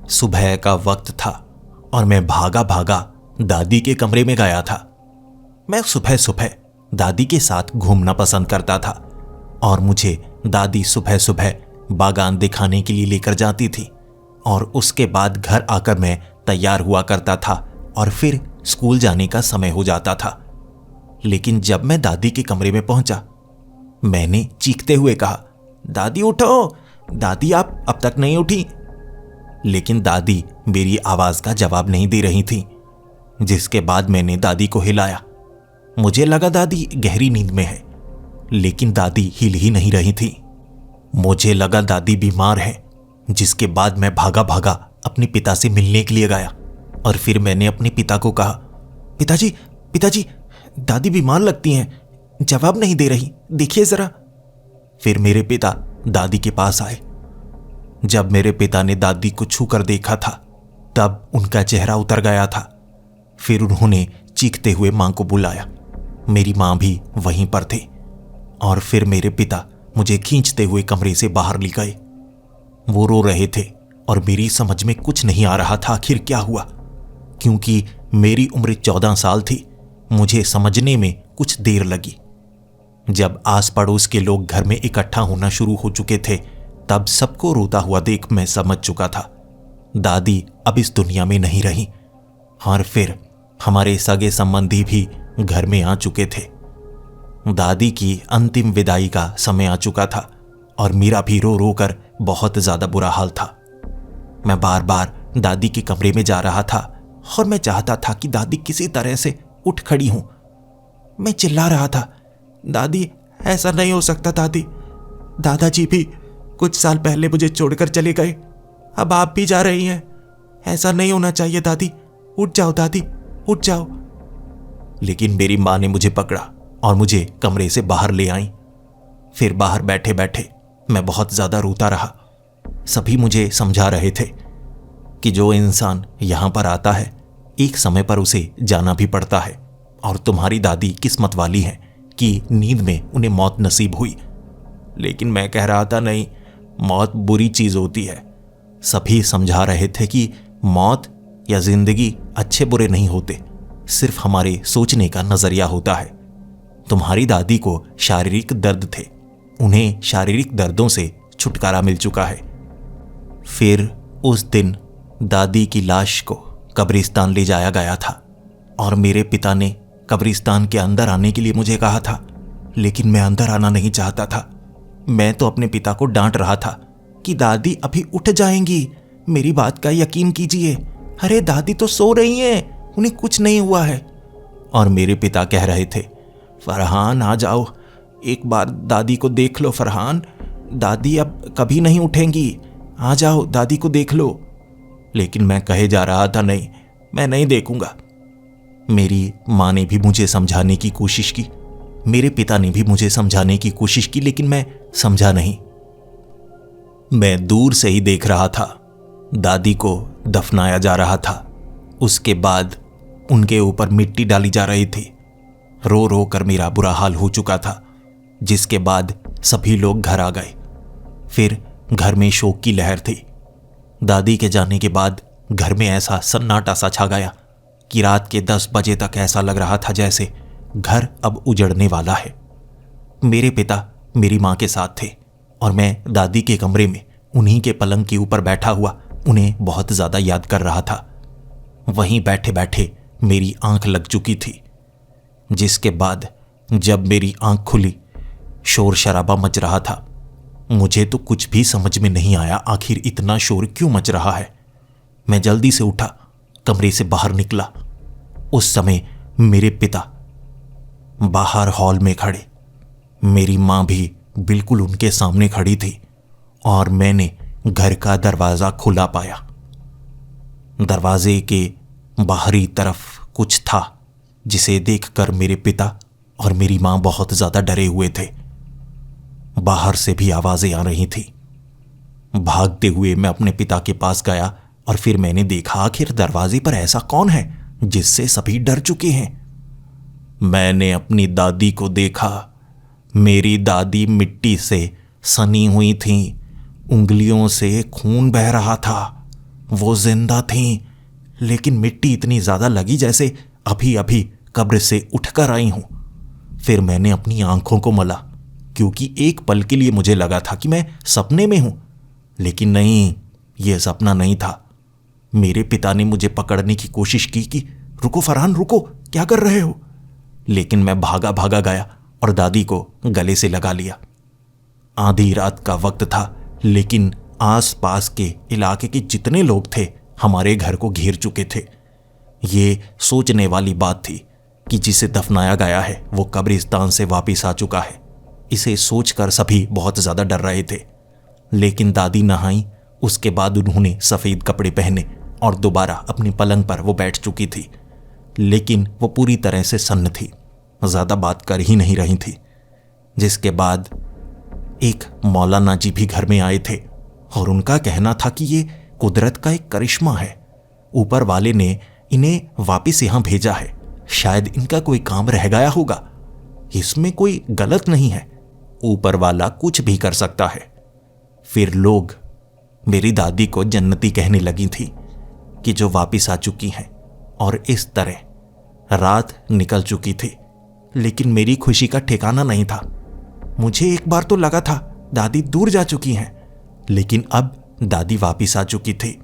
सुबह का वक्त था और मैं भागा भागा दादी के कमरे में गया था। मैं सुबह सुबह दादी के साथ घूमना पसंद करता था और मुझे दादी सुबह सुबह बागान दिखाने के लिए लेकर जाती थी और उसके बाद घर आकर मैं तैयार हुआ करता था और फिर स्कूल जाने का समय हो जाता था। लेकिन जब मैं दादी के कमरे में पहुंचा, मैंने चीखते हुए कहा, दादी उठो, दादी आप अब तक नहीं उठी। लेकिन दादी मेरी आवाज का जवाब नहीं दे रही थी, जिसके बाद मैंने दादी को हिलाया। मुझे लगा दादी गहरी नींद में है, लेकिन दादी हिल ही नहीं रही थी। मुझे लगा दादी बीमार है, जिसके बाद मैं भागा भागा अपने पिता से मिलने के लिए गया और फिर मैंने अपने पिता को कहा, पिताजी पिताजी दादी बीमार लगती हैं, जवाब नहीं दे रही, देखिए जरा। फिर मेरे पिता दादी के पास आए। जब मेरे पिता ने दादी को छूकर देखा था, तब उनका चेहरा उतर गया था। फिर उन्होंने चीखते हुए मां को बुलाया। मेरी मां भी वहीं पर थी और फिर मेरे पिता मुझे खींचते हुए कमरे से बाहर ले गए। वो रो रहे थे और मेरी समझ में कुछ नहीं आ रहा था आखिर क्या हुआ, क्योंकि मेरी उम्र 14 साल थी। मुझे समझने में कुछ देर लगी। जब आस पड़ोस के लोग घर में इकट्ठा होना शुरू हो चुके थे, तब सबको रोता हुआ देख मैं समझ चुका था दादी अब इस दुनिया में नहीं रही। और फिर हमारे सगे संबंधी भी घर में आ चुके थे। दादी की अंतिम विदाई का समय आ चुका था और मेरा भी रो रो कर बहुत ज्यादा बुरा हाल था। मैं बार बार दादी के कमरे में जा रहा था और मैं चाहता था कि दादी किसी तरह से उठ खड़ी हो। मैं चिल्ला रहा था, दादी ऐसा नहीं हो सकता दादी, दादाजी भी कुछ साल पहले मुझे छोड़कर चले गए, अब आप भी जा रही हैं, ऐसा नहीं होना चाहिए दादी, उठ जाओ दादी, उठ जाओ। लेकिन मेरी मां ने मुझे पकड़ा और मुझे कमरे से बाहर ले आई। फिर बाहर बैठे बैठे मैं बहुत ज्यादा रोता रहा। सभी मुझे समझा रहे थे कि जो इंसान यहां पर आता है, एक समय पर उसे जाना भी पड़ता है और तुम्हारी दादी किस्मत वाली है कि नींद में उन्हें मौत नसीब हुई। लेकिन मैं कह रहा था, नहीं, मौत बुरी चीज होती है। सभी समझा रहे थे कि मौत या जिंदगी अच्छे बुरे नहीं होते, सिर्फ हमारे सोचने का नजरिया होता है। तुम्हारी दादी को शारीरिक दर्द थे, उन्हें शारीरिक दर्दों से छुटकारा मिल चुका है। फिर उस दिन दादी की लाश को कब्रिस्तान ले जाया गया था और मेरे पिता ने कब्रिस्तान के अंदर आने के लिए मुझे कहा था, लेकिन मैं अंदर आना नहीं चाहता था। मैं तो अपने पिता को डांट रहा था कि दादी अभी उठ जाएंगी, मेरी बात का यकीन कीजिए, अरे दादी तो सो रही हैं, उन्हें कुछ नहीं हुआ है। और मेरे पिता कह रहे थे, फरहान आ जाओ, एक बार दादी को देख लो फरहान, दादी अब कभी नहीं उठेंगी, आ जाओ दादी को देख लो। लेकिन मैं कहे जा रहा था, नहीं, मैं नहीं देखूंगा। मेरी मां ने भी मुझे समझाने की कोशिश की, मेरे पिता ने भी मुझे समझाने की कोशिश की, लेकिन मैं समझा नहीं। मैं दूर से ही देख रहा था दादी को दफनाया जा रहा था। उसके बाद उनके ऊपर मिट्टी डाली जा रही थी। रो रो कर मेरा बुरा हाल हो चुका था, जिसके बाद सभी लोग घर आ गए। फिर घर में शोक की लहर थी। दादी के जाने के बाद घर में ऐसा सन्नाटा सा छा गया कि रात के 10 बजे तक ऐसा लग रहा था जैसे घर अब उजड़ने वाला है। मेरे पिता मेरी मां के साथ थे और मैं दादी के कमरे में उन्हीं के पलंग के ऊपर बैठा हुआ उन्हें बहुत ज्यादा याद कर रहा था। वहीं बैठे बैठे मेरी आंख लग चुकी थी, जिसके बाद जब मेरी आंख खुली, शोर शराबा मच रहा था। मुझे तो कुछ भी समझ में नहीं आया, आखिर इतना शोर क्यों मच रहा है। मैं जल्दी से उठा, कमरे से बाहर निकला। उस समय मेरे पिता बाहर हॉल में खड़े, मेरी मां भी बिल्कुल उनके सामने खड़ी थी और मैंने घर का दरवाजा खुला पाया। दरवाजे के बाहरी तरफ कुछ था, जिसे देखकर मेरे पिता और मेरी मां बहुत ज्यादा डरे हुए थे। बाहर से भी आवाजें आ रही थी। भागते हुए मैं अपने पिता के पास गया और फिर मैंने देखा आखिर दरवाजे पर ऐसा कौन है जिससे सभी डर चुके हैं। मैंने अपनी दादी को देखा। मेरी दादी मिट्टी से सनी हुई थी, उंगलियों से खून बह रहा था। वो जिंदा थीं, लेकिन मिट्टी इतनी ज्यादा लगी जैसे अभी अभी कब्र से उठकर आई हूं। फिर मैंने अपनी आंखों को मला, क्योंकि एक पल के लिए मुझे लगा था कि मैं सपने में हूं, लेकिन नहीं, यह सपना नहीं था। मेरे पिता ने मुझे पकड़ने की कोशिश की कि रुको फरहान रुको, क्या कर रहे हो, लेकिन मैं भागा भागा गया और दादी को गले से लगा लिया। आधी रात का वक्त था, लेकिन आसपास के इलाके के जितने लोग थे हमारे घर को घेर चुके थे। ये सोचने वाली बात थी कि जिसे दफनाया गया है वो कब्रिस्तान से वापस आ चुका है। इसे सोचकर सभी बहुत ज्यादा डर रहे थे। लेकिन दादी नहाई, उसके बाद उन्होंने सफेद कपड़े पहने और दोबारा अपनी पलंग पर वो बैठ चुकी थी, लेकिन वो पूरी तरह से सन्न थी, ज्यादा बात कर ही नहीं रही थी। जिसके बाद एक मौलाना जी भी घर में आए थे और उनका कहना था कि ये कुदरत का एक करिश्मा है, ऊपर वाले ने इन्हें वापस यहां भेजा है, शायद इनका कोई काम रह गया होगा, इसमें कोई गलत नहीं है, ऊपर वाला कुछ भी कर सकता है। फिर लोग मेरी दादी को जन्नती कहने लगी थी कि जो वापस आ चुकी हैं, और इस तरह रात निकल चुकी थी। लेकिन मेरी खुशी का ठिकाना नहीं था। मुझे एक बार तो लगा था दादी दूर जा चुकी हैं, लेकिन अब दादी वापस आ चुकी थी।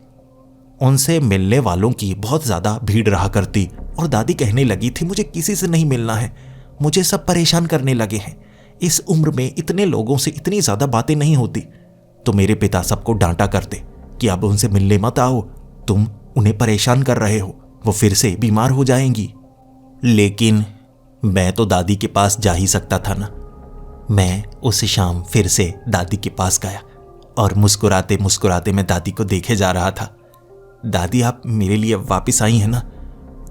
उनसे मिलने वालों की बहुत ज्यादा भीड़ रहा करती और दादी कहने लगी थी मुझे किसी से नहीं मिलना है, मुझे सब परेशान करने लगे हैं, इस उम्र में इतने लोगों से इतनी ज्यादा बातें नहीं होती। तो मेरे पिता सबको डांटा करते कि अब उनसे मिलने मत आओ, तुम उन्हें परेशान कर रहे हो, वो फिर से बीमार हो जाएंगी। लेकिन मैं तो दादी के पास जा ही सकता था ना। मैं उस शाम फिर से दादी के पास गया और मुस्कुराते मुस्कुराते मैं दादी को देखे जा रहा था। दादी, आप मेरे लिए वापस आई हैं ना?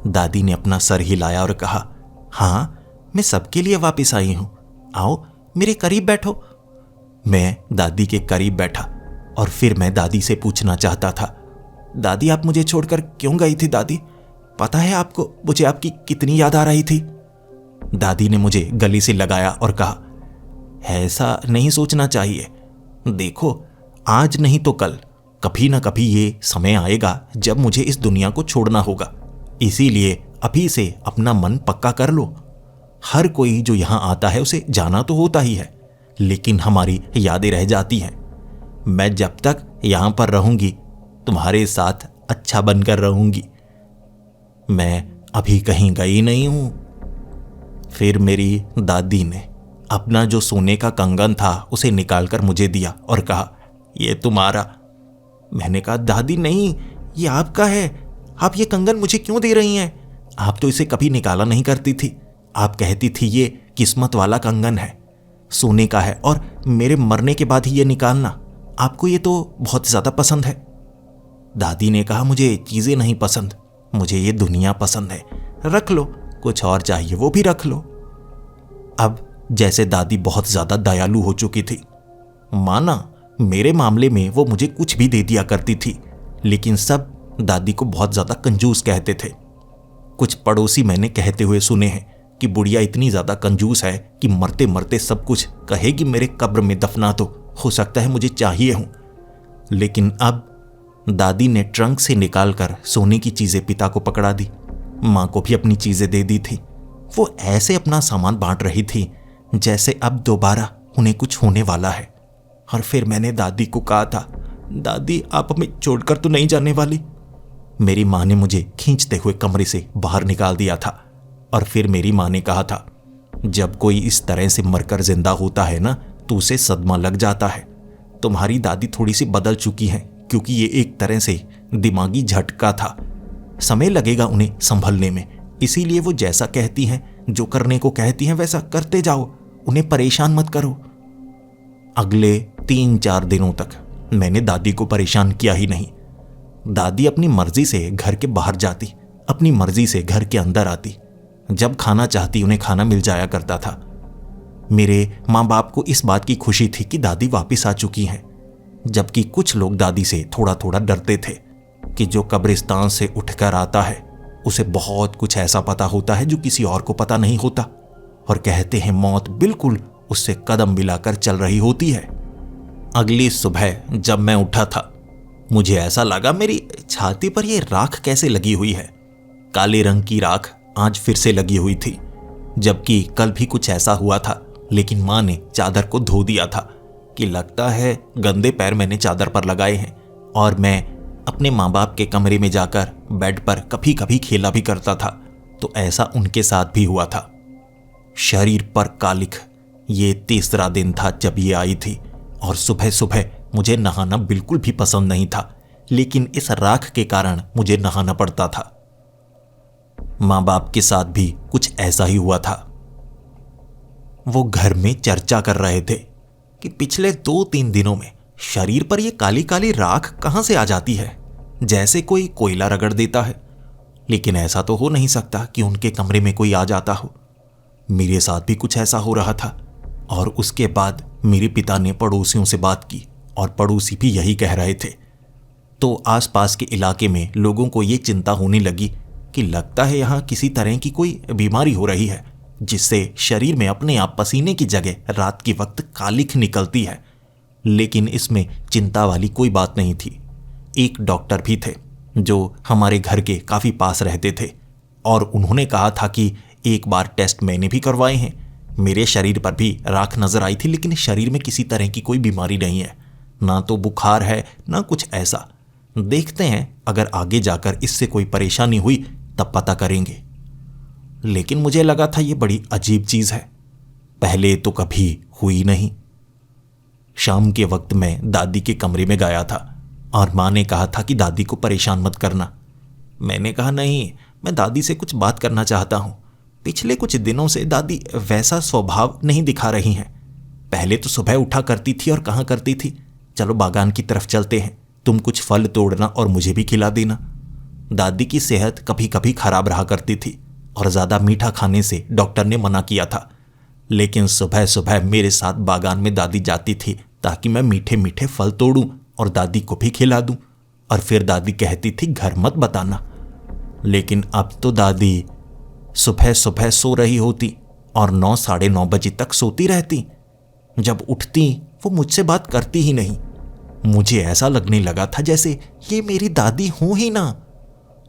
दादी ने अपना सर हिलाया और कहा, हाँ, मैं सबके लिए वापस आई हूं, आओ मेरे करीब बैठो। मैं दादी के करीब बैठा और फिर मैं दादी से पूछना चाहता था, दादी आप मुझे छोड़कर क्यों गई थी? दादी, पता है आपको मुझे आपकी कितनी याद आ रही थी? दादी ने मुझे गले से लगाया और कहा, ऐसा नहीं सोचना चाहिए, देखो आज नहीं तो कल कभी ना कभी ये समय आएगा जब मुझे इस दुनिया को छोड़ना होगा, इसीलिए अभी से अपना मन पक्का कर लो। हर कोई जो यहां आता है उसे जाना तो होता ही है, लेकिन हमारी यादें रह जाती हैं। मैं जब तक यहां पर रहूंगी तुम्हारे साथ अच्छा बनकर रहूंगी, मैं अभी कहीं गई नहीं हूं। फिर मेरी दादी ने अपना जो सोने का कंगन था उसे निकालकर मुझे दिया और कहा, यह तुम्हारा। मैंने कहा, दादी नहीं, ये आपका है, आप ये कंगन मुझे क्यों दे रही हैं? आप तो इसे कभी निकाला नहीं करती थी, आप कहती थी ये किस्मत वाला कंगन है, सोने का है, और मेरे मरने के बाद ही ये निकालना, आपको ये तो बहुत ज्यादा पसंद है। दादी ने कहा, मुझे चीजें नहीं पसंद, मुझे ये दुनिया पसंद है, रख लो, कुछ और चाहिए वो भी रख लो। अब जैसे दादी बहुत ज्यादा दयालु हो चुकी थी, माना मेरे मामले में वो मुझे कुछ भी दे दिया करती थी, लेकिन सब दादी को बहुत ज्यादा कंजूस कहते थे। कुछ पड़ोसी मैंने कहते हुए सुने हैं कि बुढ़िया इतनी ज्यादा कंजूस है कि मरते मरते सब कुछ कहेगी मेरे कब्र में दफना दो, हो सकता है मुझे चाहिए हूं। लेकिन अब दादी ने ट्रंक से निकालकर सोने की चीजें पिता को पकड़ा दी, मां को भी अपनी चीजें दे दी थी। वो ऐसे अपना सामान बांट रही थी जैसे अब दोबारा उन्हें कुछ होने वाला है। और फिर मैंने दादी को कहा था, दादी आप हमें छोड़कर तो नहीं जाने वाली? मेरी मां ने मुझे खींचते हुए कमरे से बाहर निकाल दिया था। और फिर मेरी मां ने कहा था, जब कोई इस तरह से मरकर जिंदा होता है ना तो उसे सदमा लग जाता है। तुम्हारी दादी थोड़ी सी बदल चुकी हैं, क्योंकि ये एक तरह से दिमागी झटका था, समय लगेगा उन्हें संभलने में, इसीलिए वो जैसा कहती हैं, जो करने को कहती हैं वैसा करते जाओ, उन्हें परेशान मत करो। अगले 3-4 दिनों तक मैंने दादी को परेशान किया ही नहीं। दादी अपनी मर्जी से घर के बाहर जाती, अपनी मर्जी से घर के अंदर आती, जब खाना चाहती उन्हें खाना मिल जाया करता था। मेरे माँ बाप को इस बात की खुशी थी कि दादी वापस आ चुकी हैं, जबकि कुछ लोग दादी से थोड़ा थोड़ा डरते थे कि जो कब्रिस्तान से उठकर आता है उसे बहुत कुछ ऐसा पता होता है जो किसी और को पता नहीं होता, और कहते हैं मौत बिल्कुल उससे कदम मिलाकर चल रही होती है। अगली सुबह जब मैं उठा था, मुझे ऐसा लगा मेरी छाती पर यह राख कैसे लगी हुई है। काले रंग की राख आज फिर से लगी हुई थी, जबकि कल भी कुछ ऐसा हुआ था, लेकिन माँ ने चादर को धो दिया था कि लगता है गंदे पैर मैंने चादर पर लगाए हैं। और मैं अपने माँ बाप के कमरे में जाकर बेड पर कभी कभी खेला भी करता था, तो ऐसा उनके साथ भी हुआ था। शरीर पर कालिख, ये तीसरा दिन था जब ये आई थी, और सुबह सुबह मुझे नहाना बिल्कुल भी पसंद नहीं था, लेकिन इस राख के कारण मुझे नहाना पड़ता था। माँ बाप के साथ भी कुछ ऐसा ही हुआ था। वो घर में चर्चा कर रहे थे कि पिछले 2-3 दिनों में शरीर पर यह काली काली राख कहां से आ जाती है, जैसे कोई कोयला रगड़ देता है। लेकिन ऐसा तो हो नहीं सकता कि उनके कमरे में कोई आ जाता हो। मेरे साथ भी कुछ ऐसा हो रहा था। और उसके बाद मेरे पिता ने पड़ोसियों से बात की, और पड़ोसी भी यही कह रहे थे। तो आसपास के इलाके में लोगों को ये चिंता होने लगी कि लगता है यहाँ किसी तरह की कोई बीमारी हो रही है, जिससे शरीर में अपने आप पसीने की जगह रात के वक्त कालिख निकलती है। लेकिन इसमें चिंता वाली कोई बात नहीं थी। एक डॉक्टर भी थे जो हमारे घर के काफ़ी पास रहते थे, और उन्होंने कहा था कि एक बार टेस्ट मैंने भी करवाए हैं। मेरे शरीर पर भी राख नज़र आई थी, लेकिन शरीर में किसी तरह की कोई बीमारी नहीं है, ना तो बुखार है ना कुछ ऐसा। देखते हैं, अगर आगे जाकर इससे कोई परेशानी हुई तब पता करेंगे। लेकिन मुझे लगा था ये बड़ी अजीब चीज़ है, पहले तो कभी हुई नहीं। शाम के वक्त मैं दादी के कमरे में गया था, और माँ ने कहा था कि दादी को परेशान मत करना। मैंने कहा नहीं, मैं दादी से कुछ बात करना चाहता हूँ। पिछले कुछ दिनों से दादी वैसा स्वभाव नहीं दिखा रही हैं। पहले तो सुबह उठा करती थी और कहाँ करती थी, चलो बागान की तरफ चलते हैं, तुम कुछ फल तोड़ना और मुझे भी खिला देना। दादी की सेहत कभी कभी खराब रहा करती थी, और ज़्यादा मीठा खाने से डॉक्टर ने मना किया था। लेकिन सुबह सुबह मेरे साथ बागान में दादी जाती थी, ताकि मैं मीठे मीठे फल तोड़ूं और दादी को भी खिला दूं। और फिर दादी कहती थी घर मत बताना। लेकिन अब तो दादी सुबह सुबह सो रही होती और 9-9:30 बजे तक सोती रहती। जब उठती वो मुझसे बात करती ही नहीं। मुझे ऐसा लगने लगा था जैसे ये मेरी दादी हो ही ना।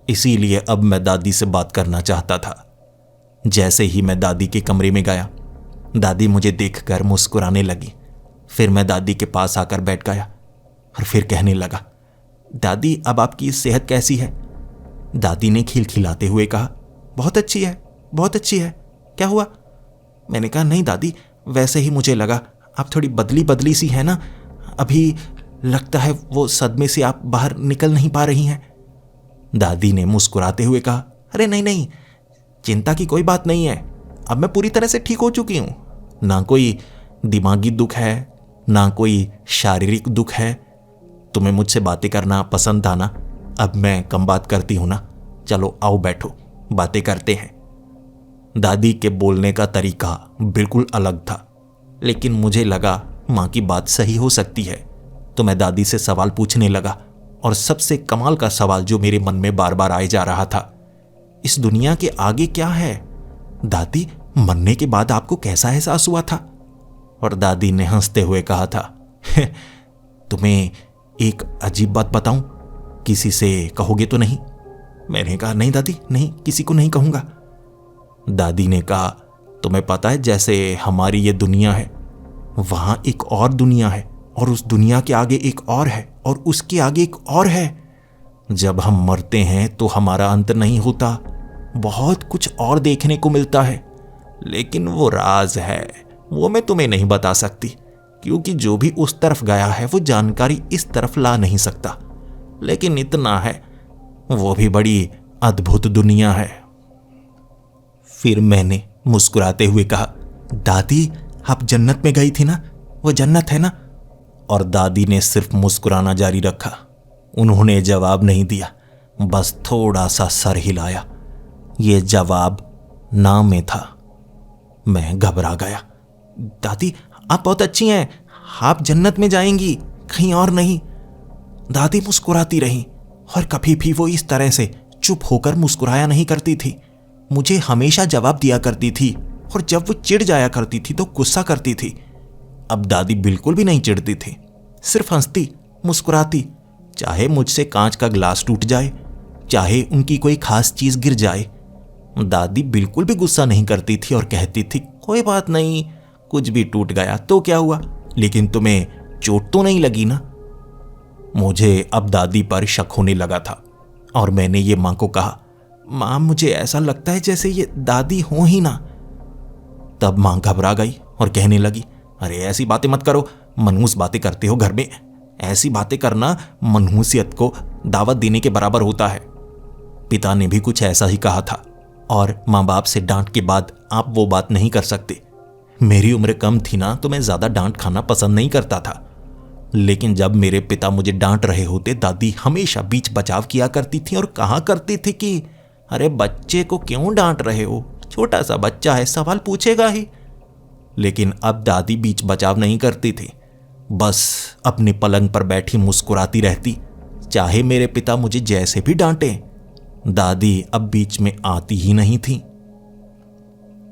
इसीलिए अब मैं दादी से बात करना चाहता था। जैसे ही मैं दादी के कमरे में गया, दादी मुझे देखकर मुस्कुराने लगी। फिर मैं दादी के पास आकर बैठ गया और फिर कहने लगा, दादी अब आपकी सेहत कैसी है? दादी ने खिलखिलाते हुए कहा, बहुत अच्छी है, बहुत अच्छी है। क्या हुआ? मैंने कहा, नहीं दादी, वैसे ही मुझे लगा आप थोड़ी बदली बदली सी है ना, अभी लगता है वो सदमे से आप बाहर निकल नहीं पा रही हैं। दादी ने मुस्कुराते हुए कहा, अरे नहीं नहीं, चिंता की कोई बात नहीं है, अब मैं पूरी तरह से ठीक हो चुकी हूं। ना कोई दिमागी दुख है, ना कोई शारीरिक दुख है। तुम्हें मुझसे बातें करना पसंद था ना, अब मैं कम बात करती हूं ना, चलो आओ बैठो, बातें करते हैं। दादी के बोलने का तरीका बिल्कुल अलग था, लेकिन मुझे लगा माँ की बात सही हो सकती है, तो मैं दादी से सवाल पूछने लगा। और सबसे कमाल का सवाल जो मेरे मन में बार बार आए जा रहा था, इस दुनिया के आगे क्या है? दादी, मरने के बाद आपको कैसा एहसास हुआ था? और दादी ने हंसते हुए कहा था, तुम्हें एक अजीब बात बताऊं, किसी से कहोगे तो नहीं? मैंने कहा, नहीं दादी, नहीं, किसी को नहीं कहूंगा। दादी ने कहा, तुम्हें पता है जैसे हमारी ये दुनिया है, वहां एक और दुनिया है, और उस दुनिया के आगे एक और है, और उसके आगे एक और है। जब हम मरते हैं तो हमारा अंत नहीं होता, बहुत कुछ और देखने को मिलता है, लेकिन वो राज है, वो मैं तुम्हें नहीं बता सकती, क्योंकि जो भी उस तरफ गया है वो जानकारी इस तरफ ला नहीं सकता। लेकिन इतना है, वो भी बड़ी अद्भुत दुनिया है। फिर मैंने मुस्कुराते हुए कहा, दादी आप जन्नत में गई थी ना, वो जन्नत है ना? और दादी ने सिर्फ मुस्कुराना जारी रखा। उन्होंने जवाब नहीं दिया, बस थोड़ा सा सर हिलाया। ये जवाब ना में था। मैं घबरा गया। दादी आप बहुत अच्छी हैं, आप जन्नत में जाएंगी, कहीं और नहीं। दादी मुस्कुराती रही, और कभी भी वो इस तरह से चुप होकर मुस्कुराया नहीं करती थी। मुझे हमेशा जवाब दिया करती थी, और जब वो चिढ़ जाया करती थी तो गुस्सा करती थी। अब दादी बिल्कुल भी नहीं चिढ़ती थी, सिर्फ हंसती, मुस्कुराती, चाहे मुझसे कांच का ग्लास टूट जाए, चाहे उनकी कोई खास चीज गिर जाए, दादी बिल्कुल भी गुस्सा नहीं करती थी और कहती थी कोई बात नहीं, कुछ भी टूट गया तो क्या हुआ, लेकिन तुम्हें चोट तो नहीं लगी ना। मुझे अब दादी पर शक होने लगा था और मैंने ये मां को कहा, मां मुझे ऐसा लगता है जैसे ये दादी हो ही ना। तब मां घबरा गई और कहने लगी, अरे ऐसी बातें मत करो, मनहूस बातें करते हो घर में, ऐसी बातें करना मनहूसियत को दावत देने के बराबर होता है। पिता ने भी कुछ ऐसा ही कहा था और माँ बाप से डांट के बाद आप वो बात नहीं कर सकते। मेरी उम्र कम थी ना, तो मैं ज्यादा डांट खाना पसंद नहीं करता था, लेकिन जब मेरे पिता मुझे डांट रहे होते, दादी हमेशा बीच बचाव किया करती थी और कहा करती थी कि अरे बच्चे को क्यों डांट रहे हो, छोटा सा बच्चा है, सवाल पूछेगा ही। लेकिन अब दादी बीच बचाव नहीं करती थी, बस अपने पलंग पर बैठी मुस्कुराती रहती, चाहे मेरे पिता मुझे जैसे भी डांटे। दादी अब बीच में आती ही नहीं थी।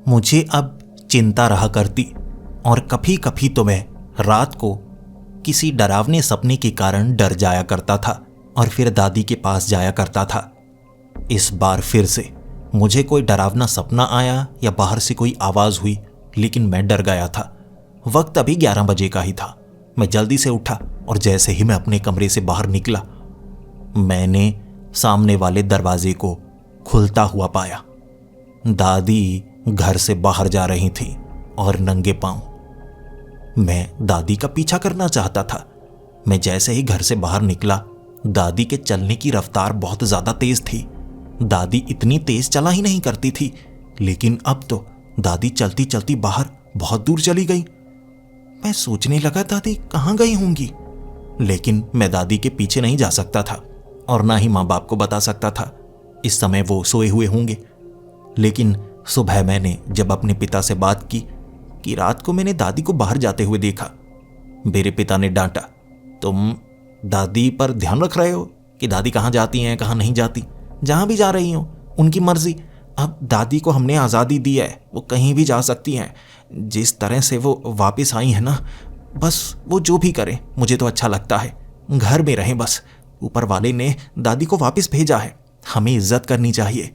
मुझे अब चिंता रहा करती और कभी कभी तो मैं रात को किसी डरावने सपने के कारण डर जाया करता था और फिर दादी के पास जाया करता था। इस बार फिर से मुझे कोई डरावना सपना आया या बाहर से कोई आवाज हुई, लेकिन मैं डर गया था। वक्त अभी 11 बजे का ही था। मैं जल्दी से उठा और जैसे ही मैं अपने कमरे से बाहर निकला, मैंने सामने वाले दरवाजे को खुलता हुआ पाया। दादी घर से बाहर जा रही थी और नंगे पांव। मैं दादी का पीछा करना चाहता था। मैं जैसे ही घर से बाहर निकला, दादी के चलने की रफ्तार बहुत ज्यादा तेज थी। दादी इतनी तेज चला ही नहीं करती थी, लेकिन अब तो दादी चलती चलती बाहर बहुत दूर चली गई। मैं सोचने लगा दादी कहाँ गई होंगी, लेकिन मैं दादी के पीछे नहीं जा सकता था और ना ही माँ बाप को बता सकता था। इस समय वो सोए हुए होंगे। लेकिन सुबह मैंने जब अपने पिता से बात की कि रात को मैंने दादी को बाहर जाते हुए देखा, मेरे पिता ने डांटा, तुम दादी पर ध्यान रख रहे हो कि दादी कहाँ जाती हैं कहाँ नहीं जाती, जहाँ भी जा रही हो उनकी मर्जी। अब दादी को हमने आज़ादी दी है, वो कहीं भी जा सकती हैं। जिस तरह से वो वापस आई है ना, बस वो जो भी करें मुझे तो अच्छा लगता है। घर में रहें बस। ऊपर वाले ने दादी को वापस भेजा है, हमें इज्जत करनी चाहिए।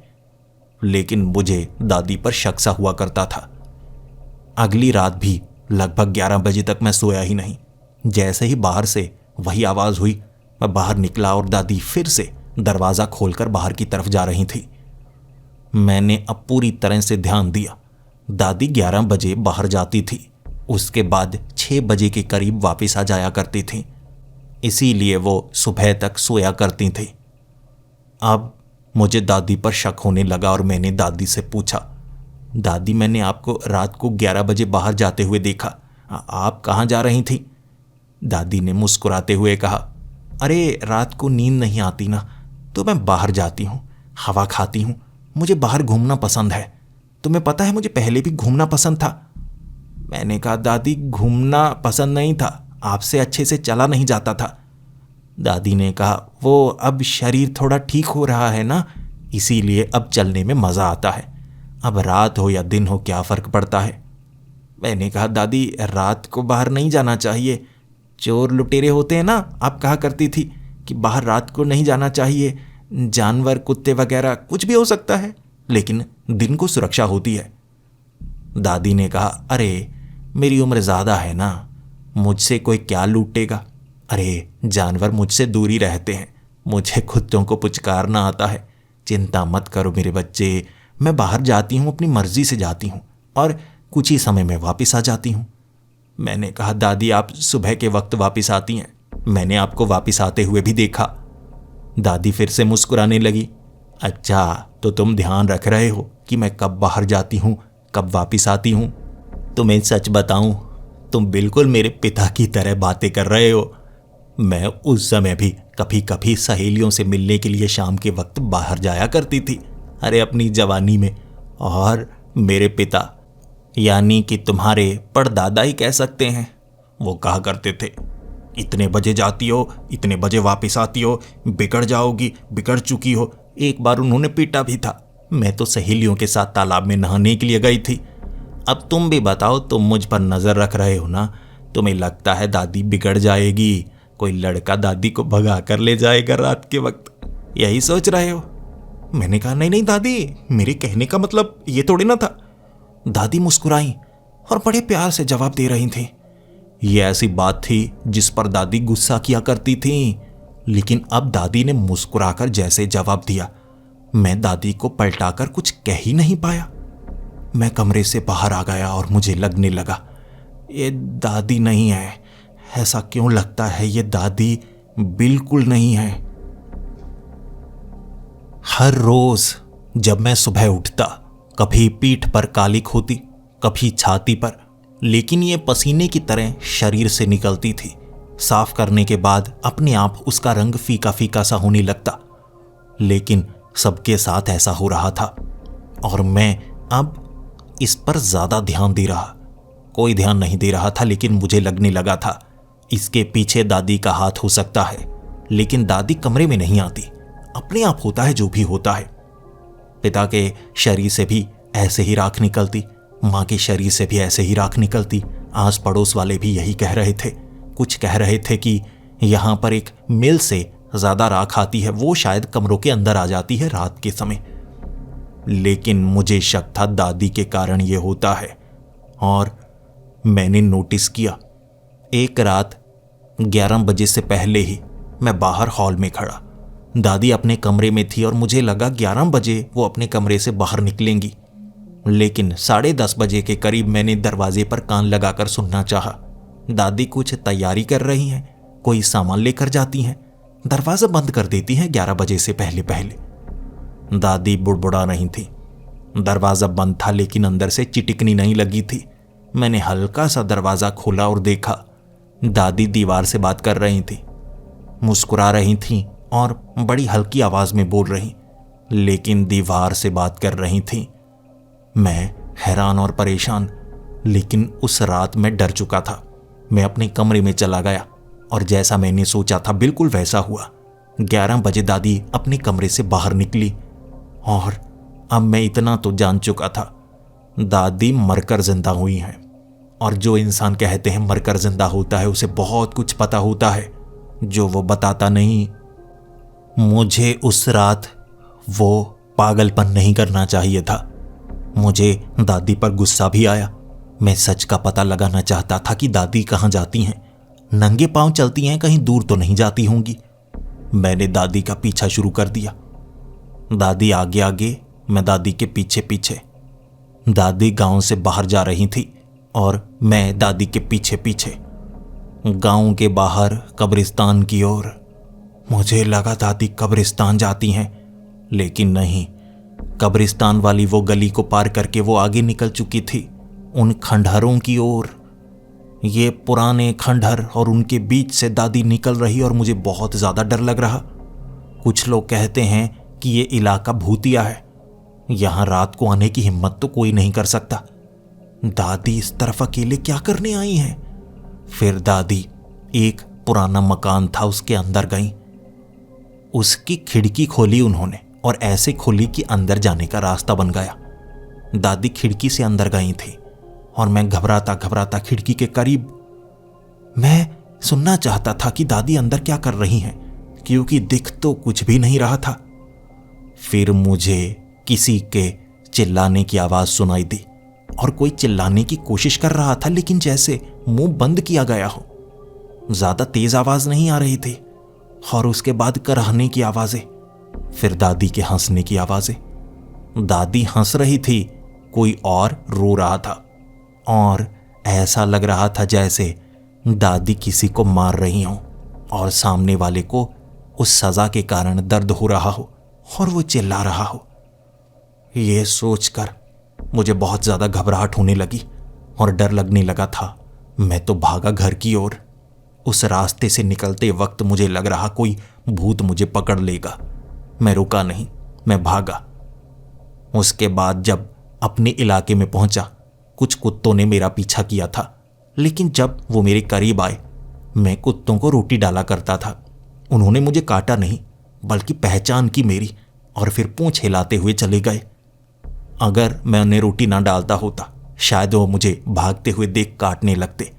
लेकिन मुझे दादी पर शक सा हुआ करता था। अगली रात भी लगभग 11 बजे तक मैं सोया ही नहीं। जैसे ही बाहर से वही आवाज हुई, मैं बाहर निकला और दादी फिर से दरवाजा खोलकर बाहर की तरफ जा रही थी। मैंने अब पूरी तरह से ध्यान दिया। दादी 11 बजे बाहर जाती थी, उसके बाद 6 बजे के करीब वापस आ जाया करती थी, इसीलिए वो सुबह तक सोया करती थी। अब मुझे दादी पर शक होने लगा और मैंने दादी से पूछा, दादी मैंने आपको रात को 11 बजे बाहर जाते हुए देखा, आप कहाँ जा रही थी? दादी ने मुस्कुराते हुए कहा, अरे रात को नींद नहीं आती ना, तो मैं बाहर जाती हूँ, हवा खाती हूँ। मुझे बाहर घूमना पसंद है। तुम्हें पता है मुझे पहले भी घूमना पसंद था। मैंने कहा, दादी घूमना पसंद नहीं था, आपसे अच्छे से चला नहीं जाता था। दादी ने कहा, वो अब शरीर थोड़ा ठीक हो रहा है ना, इसीलिए अब चलने में मज़ा आता है। अब रात हो या दिन हो क्या फ़र्क पड़ता है। मैंने कहा, दादी रात को बाहर नहीं जाना चाहिए, चोर लुटेरे होते हैं ना, आप कहा करती थी कि बाहर रात को नहीं जाना चाहिए, जानवर कुत्ते वगैरह कुछ भी हो सकता है, लेकिन दिन को सुरक्षा होती है। दादी ने कहा, अरे मेरी उम्र ज़्यादा है ना, मुझसे कोई क्या लूटेगा। अरे जानवर मुझसे दूर ही रहते हैं, मुझे कुत्तों को पुचकारना आता है। चिंता मत करो मेरे बच्चे, मैं बाहर जाती हूँ, अपनी मर्जी से जाती हूँ और कुछ ही समय में वापस आ जाती हूँ। मैंने कहा, दादी आप सुबह के वक्त वापस आती हैं, मैंने आपको वापस आते हुए भी देखा। दादी फिर से मुस्कुराने लगी, अच्छा तो तुम ध्यान रख रहे हो कि मैं कब बाहर जाती हूँ कब वापस आती हूँ। तुम्हें सच बताऊँ, तुम बिल्कुल मेरे पिता की तरह बातें कर रहे हो। मैं उस समय भी कभी कभी सहेलियों से मिलने के लिए शाम के वक्त बाहर जाया करती थी, अरे अपनी जवानी में। और मेरे पिता, यानी कि तुम्हारे परदादा ही कह सकते हैं, वो कहा करते थे, इतने बजे जाती हो, इतने बजे वापस आती हो, बिगड़ जाओगी, बिगड़ चुकी हो। एक बार उन्होंने पीटा भी था। मैं तो सहेलियों के साथ तालाब में नहाने के लिए गई थी। अब तुम भी बताओ, तुम मुझ पर नज़र रख रहे हो ना, तुम्हें लगता है दादी बिगड़ जाएगी कोई लड़का दादी को भगा कर ले जाएगा रात के वक्त, यही सोच रहे हो? मैंने कहा नहीं नहीं दादी, मेरे कहने का मतलब ये थोड़ी ना था। दादी मुस्कुराई और बड़े प्यार से जवाब दे रही थी। ये ऐसी बात थी जिस पर दादी गुस्सा किया करती थी, लेकिन अब दादी ने मुस्कुराकर जैसे जवाब दिया, मैं दादी को पलटाकर कुछ कह ही नहीं पाया। मैं कमरे से बाहर आ गया और मुझे लगने लगा ये दादी नहीं है। ऐसा क्यों लगता है? ये दादी बिल्कुल नहीं है। हर रोज जब मैं सुबह उठता, कभी पीठ पर कालिक होती, कभी छाती पर, लेकिन ये पसीने की तरह शरीर से निकलती थी। साफ करने के बाद अपने आप उसका रंग फीका फीका सा होने लगता। लेकिन सबके साथ ऐसा हो रहा था और मैं अब इस पर ज्यादा ध्यान दे रहा। कोई ध्यान नहीं दे रहा था, लेकिन मुझे लगने लगा था इसके पीछे दादी का हाथ हो सकता है। लेकिन दादी कमरे में नहीं आती, अपने आप होता है जो भी होता है। पिता के शरीर से भी ऐसे ही राख निकलती, माँ के शरीर से भी ऐसे ही राख निकलती। आस पड़ोस वाले भी यही कह रहे थे। कुछ कह रहे थे कि यहाँ पर एक मिल से ज्यादा राख आती है, वो शायद कमरों के अंदर आ जाती है रात के समय। लेकिन मुझे शक था दादी के कारण ये होता है। और मैंने नोटिस किया, एक रात 11 बजे से पहले ही मैं बाहर हॉल में खड़ा, दादी अपने कमरे में थी और मुझे लगा 11 बजे वो अपने कमरे से बाहर निकलेंगी। लेकिन 10:30 बजे के करीब मैंने दरवाजे पर कान लगाकर सुनना चाहा। दादी कुछ तैयारी कर रही हैं, कोई सामान लेकर जाती हैं, दरवाजा बंद कर देती हैं 11 बजे से पहले पहले। दादी बुड़बुड़ा रही थी। दरवाजा बंद था लेकिन अंदर से चिटिकनी नहीं लगी थी। मैंने हल्का सा दरवाजा खोला और देखा दादी दीवार से बात कर रही थी, मुस्कुरा रही थी और बड़ी हल्की आवाज में बोल रही, लेकिन दीवार से बात कर रही थी। मैं हैरान और परेशान, लेकिन उस रात मैं डर चुका था। मैं अपने कमरे में चला गया और जैसा मैंने सोचा था बिल्कुल वैसा हुआ। 11 बजे दादी अपने कमरे से बाहर निकली और अब मैं इतना तो जान चुका था, दादी मरकर जिंदा हुई हैं। और जो इंसान कहते हैं मरकर जिंदा होता है, उसे बहुत कुछ पता होता है जो वो बताता नहीं। मुझे उस रात वो पागलपन नहीं करना चाहिए था। मुझे दादी पर गुस्सा भी आया। मैं सच का पता लगाना चाहता था कि दादी कहाँ जाती हैं, नंगे पांव चलती हैं, कहीं दूर तो नहीं जाती होंगी। मैंने दादी का पीछा शुरू कर दिया। दादी आगे आगे, मैं दादी के पीछे पीछे। दादी गांव से बाहर जा रही थी और मैं दादी के पीछे पीछे। गांव के बाहर कब्रिस्तान की ओर। मुझे लगा दादी कब्रिस्तान जाती हैं, लेकिन नहीं। कब्रिस्तान वाली वो गली को पार करके वो आगे निकल चुकी थी, उन खंडहरों की ओर। ये पुराने खंडहर और उनके बीच से दादी निकल रही और मुझे बहुत ज्यादा डर लग रहा। कुछ लोग कहते हैं कि ये इलाका भूतिया है, यहां रात को आने की हिम्मत तो कोई नहीं कर सकता। दादी इस तरफ अकेले क्या करने आई हैं? फिर दादी एक पुराना मकान था उसके अंदर गई। उसकी खिड़की खोली उन्होंने और ऐसे खोली कि अंदर जाने का रास्ता बन गया। दादी खिड़की से अंदर गई थी और मैं घबराता घबराता खिड़की के करीब। मैं सुनना चाहता था कि दादी अंदर क्या कर रही हैं, क्योंकि दिख तो कुछ भी नहीं रहा था। फिर मुझे किसी के चिल्लाने की आवाज सुनाई दी और कोई चिल्लाने की कोशिश कर रहा था, लेकिन जैसे मुंह बंद किया गया हो। ज्यादा तेज आवाज नहीं आ रही थी और उसके बाद कराहने की आवाजें, फिर दादी के हंसने की आवाजें। दादी हंस रही थी, कोई और रो रहा था और ऐसा लग रहा था जैसे दादी किसी को मार रही हो और सामने वाले को उस सजा के कारण दर्द हो रहा हो और वो चिल्ला रहा हो। ये सोचकर मुझे बहुत ज्यादा घबराहट होने लगी और डर लगने लगा था। मैं तो भागा घर की ओर। उस रास्ते से निकलते वक्त मुझे लग रहा कोई भूत मुझे पकड़ लेगा। मैं रुका नहीं, मैं भागा। उसके बाद जब अपने इलाके में पहुंचा, कुछ कुत्तों ने मेरा पीछा किया था, लेकिन जब वो मेरे करीब आए, मैं कुत्तों को रोटी डाला करता था। उन्होंने मुझे काटा नहीं, बल्कि पहचान की मेरी और फिर पूंछ हिलाते हुए चले गए। अगर मैं उन्हें रोटी ना डालता होता, शायद वो मुझे भागते हुए देख काटने लगते।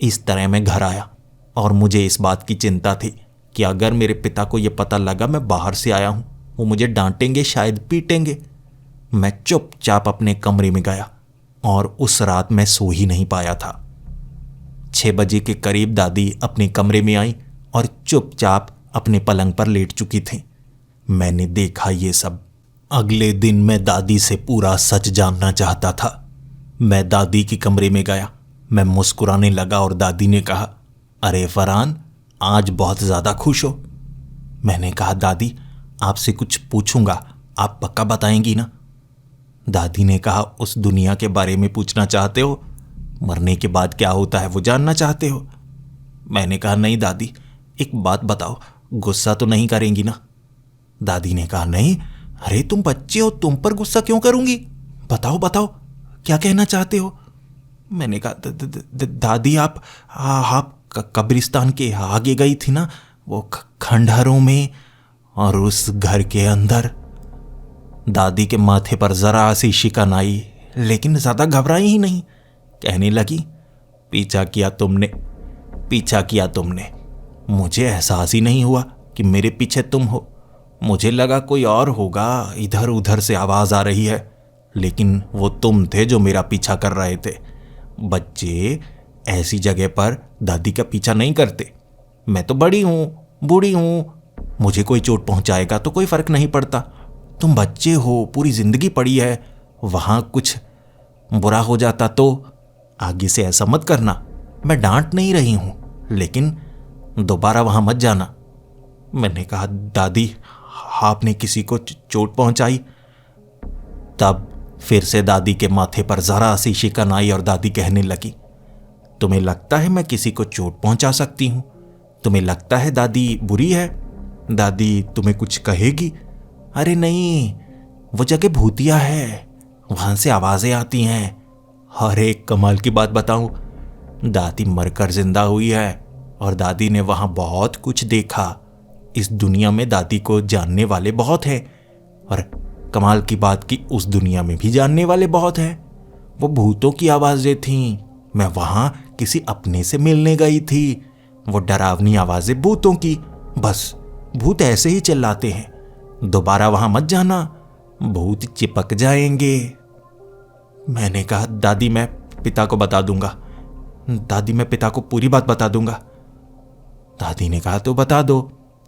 इस तरह मैं घर आया और मुझे इस बात की चिंता थी कि अगर मेरे पिता को यह पता लगा मैं बाहर से आया हूं, वो मुझे डांटेंगे, शायद पीटेंगे। मैं चुपचाप अपने कमरे में गया और उस रात मैं सो ही नहीं पाया था। 6 बजे के करीब दादी अपने कमरे में आई और चुपचाप अपने पलंग पर लेट चुकी थी। मैंने देखा ये सब। अगले दिन मैं दादी से पूरा सच जानना चाहता था। मैं दादी के कमरे में गया। मैं मुस्कुराने लगा और दादी ने कहा, अरे फरहान, आज बहुत ज़्यादा खुश हो। मैंने कहा, दादी आपसे कुछ पूछूंगा, आप पक्का बताएंगी ना? दादी ने कहा, उस दुनिया के बारे में पूछना चाहते हो? मरने के बाद क्या होता है वो जानना चाहते हो? मैंने कहा, नहीं दादी, एक बात बताओ, गुस्सा तो नहीं करेंगी ना? दादी ने कहा, नहीं। अरे तुम बच्चे हो, तुम पर गुस्सा क्यों करूंगी? बताओ बताओ, क्या कहना चाहते हो? मैंने कहा, दादी आप कब्रिस्तान के आगे गई थी ना, वो खंडहरों में, और उस घर के अंदर। दादी के माथे पर जरा सी शिकन आई, लेकिन ज्यादा घबराई ही नहीं। कहने लगी, पीछा किया तुमने। मुझे एहसास ही नहीं हुआ कि मेरे पीछे तुम हो। मुझे लगा कोई और होगा, इधर उधर से आवाज आ रही है, लेकिन वो तुम थे जो मेरा पीछा कर रहे थे। बच्चे ऐसी जगह पर दादी का पीछा नहीं करते। मैं तो बड़ी हूं, बूढ़ी हूं, मुझे कोई चोट पहुंचाएगा तो कोई फर्क नहीं पड़ता। तुम बच्चे हो, पूरी जिंदगी पड़ी है, वहां कुछ बुरा हो जाता तो। आगे से ऐसा मत करना। मैं डांट नहीं रही हूं, लेकिन दोबारा वहां मत जाना। मैंने कहा, दादी आपने किसी को चोट पहुंचाई? तब फिर से दादी के माथे पर जरा सी शिकन आई और दादी कहने लगी, तुम्हें लगता है मैं किसी को चोट पहुंचा सकती हूं? तुम्हें लगता है दादी बुरी है? दादी तुम्हें कुछ कहेगी? अरे नहीं, वो जगह भूतिया है, वहां से आवाजें आती हैं। और एक कमाल की बात बताऊं, दादी मरकर जिंदा हुई है और दादी ने वहां बहुत कुछ देखा। इस दुनिया में दादी को जानने वाले बहुत हैं, और कमाल की बात कि उस दुनिया में भी जानने वाले बहुत हैं। वो भूतों की आवाजें थीं। मैं वहां किसी अपने से मिलने गई थी। वो डरावनी आवाजें भूतों की। बस भूत ऐसे ही चिल्लाते हैं, दोबारा वहां मत जाना, भूत चिपक जाएंगे। मैंने कहा, दादी मैं पिता को बता दूंगा। दादी मैं पिता को पूरी बात बता दूंगा। दादी ने कहा, तो बता दो,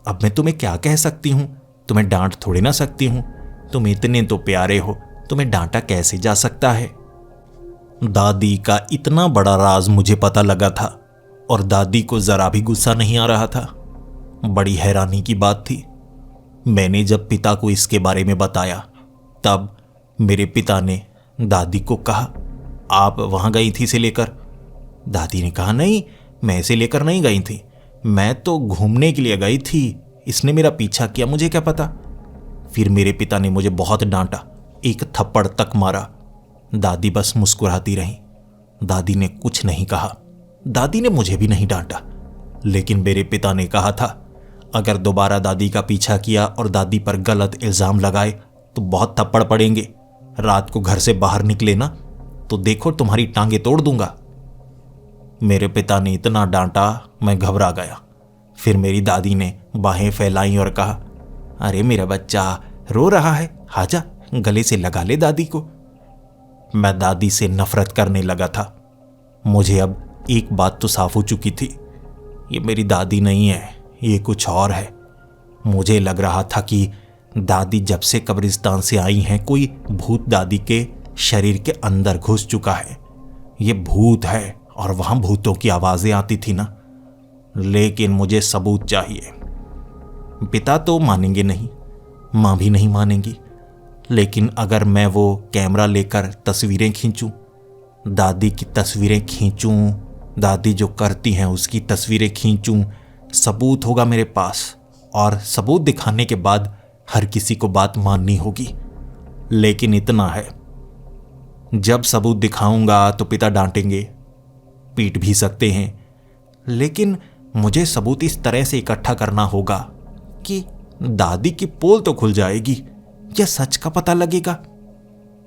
अब मैं तुम्हें क्या कह सकती हूं? तुम्हें डांट थोड़ी ना सकती हूं। तुम इतने तो प्यारे हो, तुम्हें डांटा कैसे जा सकता है? दादी का इतना बड़ा राज मुझे पता लगा था और दादी को जरा भी गुस्सा नहीं आ रहा था। बड़ी हैरानी की बात थी। मैंने जब पिता को इसके बारे में बताया, तब मेरे पिता ने दादी को कहा, आप वहां गई थी इसे लेकर? दादी ने कहा, नहीं, मैं इसे लेकर नहीं गई थी, मैं तो घूमने के लिए गई थी। इसने मेरा पीछा किया, मुझे क्या पता। फिर मेरे पिता ने मुझे बहुत डांटा, एक थप्पड़ तक मारा। दादी बस मुस्कुराती रही। दादी ने कुछ नहीं कहा। दादी ने मुझे भी नहीं डांटा, लेकिन मेरे पिता ने कहा था, अगर दोबारा दादी का पीछा किया और दादी पर गलत इल्जाम लगाए तो बहुत थप्पड़ पड़ेंगे। रात को घर से बाहर निकले ना तो देखो तुम्हारी टांगे तोड़ दूंगा। मेरे पिता ने इतना डांटा, मैं घबरा गया। फिर मेरी दादी ने बाहें फैलाई और कहा, अरे मेरा बच्चा रो रहा है, आजा गले से लगा ले दादी को। मैं दादी से नफरत करने लगा था। मुझे अब एक बात तो साफ हो चुकी थी, ये मेरी दादी नहीं है, ये कुछ और है। मुझे लग रहा था कि दादी जब से कब्रिस्तान से आई हैं, कोई भूत दादी के शरीर के अंदर घुस चुका है। ये भूत है और वहां भूतों की आवाजें आती थी ना। लेकिन मुझे सबूत चाहिए। पिता तो मानेंगे नहीं, मां भी नहीं मानेंगी, लेकिन अगर मैं वो कैमरा लेकर तस्वीरें खींचूं, दादी की तस्वीरें खींचूं, दादी जो करती हैं उसकी तस्वीरें खींचूं, सबूत होगा मेरे पास। और सबूत दिखाने के बाद हर किसी को बात माननी होगी। लेकिन इतना है, जब सबूत दिखाऊंगा तो पिता डांटेंगे, पीट भी सकते हैं, लेकिन मुझे सबूत इस तरह से इकट्ठा करना होगा कि दादी की पोल तो खुल जाएगी या सच का पता लगेगा।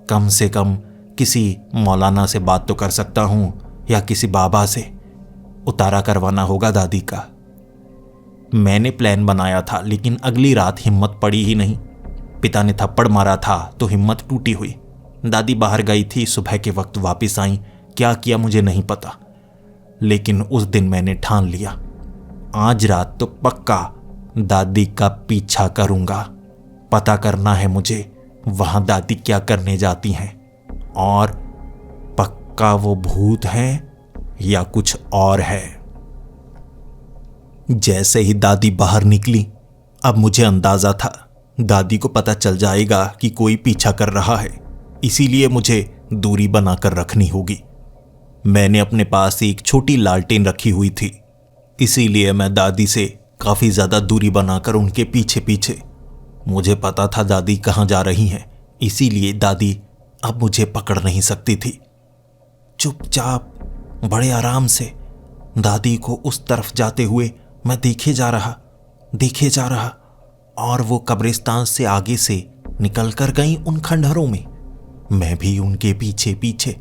कम से कम किसी मौलाना से बात तो कर सकता हूं या किसी बाबा से। उतारा करवाना होगा दादी का। मैंने प्लान बनाया था, लेकिन अगली रात हिम्मत पड़ी ही नहीं। पिता ने थप्पड़ मारा था तो हिम्मत टूटी हुई। दादी बाहर गई थी, सुबह के वक्त वापस आई। क्या किया मुझे नहीं पता, लेकिन उस दिन मैंने ठान लिया, आज रात तो पक्का दादी का पीछा करूंगा। पता करना है मुझे वहां दादी क्या करने जाती हैं, और पक्का वो भूत है या कुछ और है। जैसे ही दादी बाहर निकली, अब मुझे अंदाजा था दादी को पता चल जाएगा कि कोई पीछा कर रहा है, इसीलिए मुझे दूरी बनाकर रखनी होगी। मैंने अपने पास एक छोटी लालटेन रखी हुई थी, इसीलिए मैं दादी से काफी ज्यादा दूरी बनाकर उनके पीछे पीछे। मुझे पता था दादी कहां जा रही हैं, इसीलिए दादी अब मुझे पकड़ नहीं सकती थी। चुपचाप बड़े आराम से दादी को उस तरफ जाते हुए मैं देखे जा रहा, और वो कब्रिस्तान से आगे से निकल कर गई उन खंडहरों में। मैं भी उनके पीछे पीछे।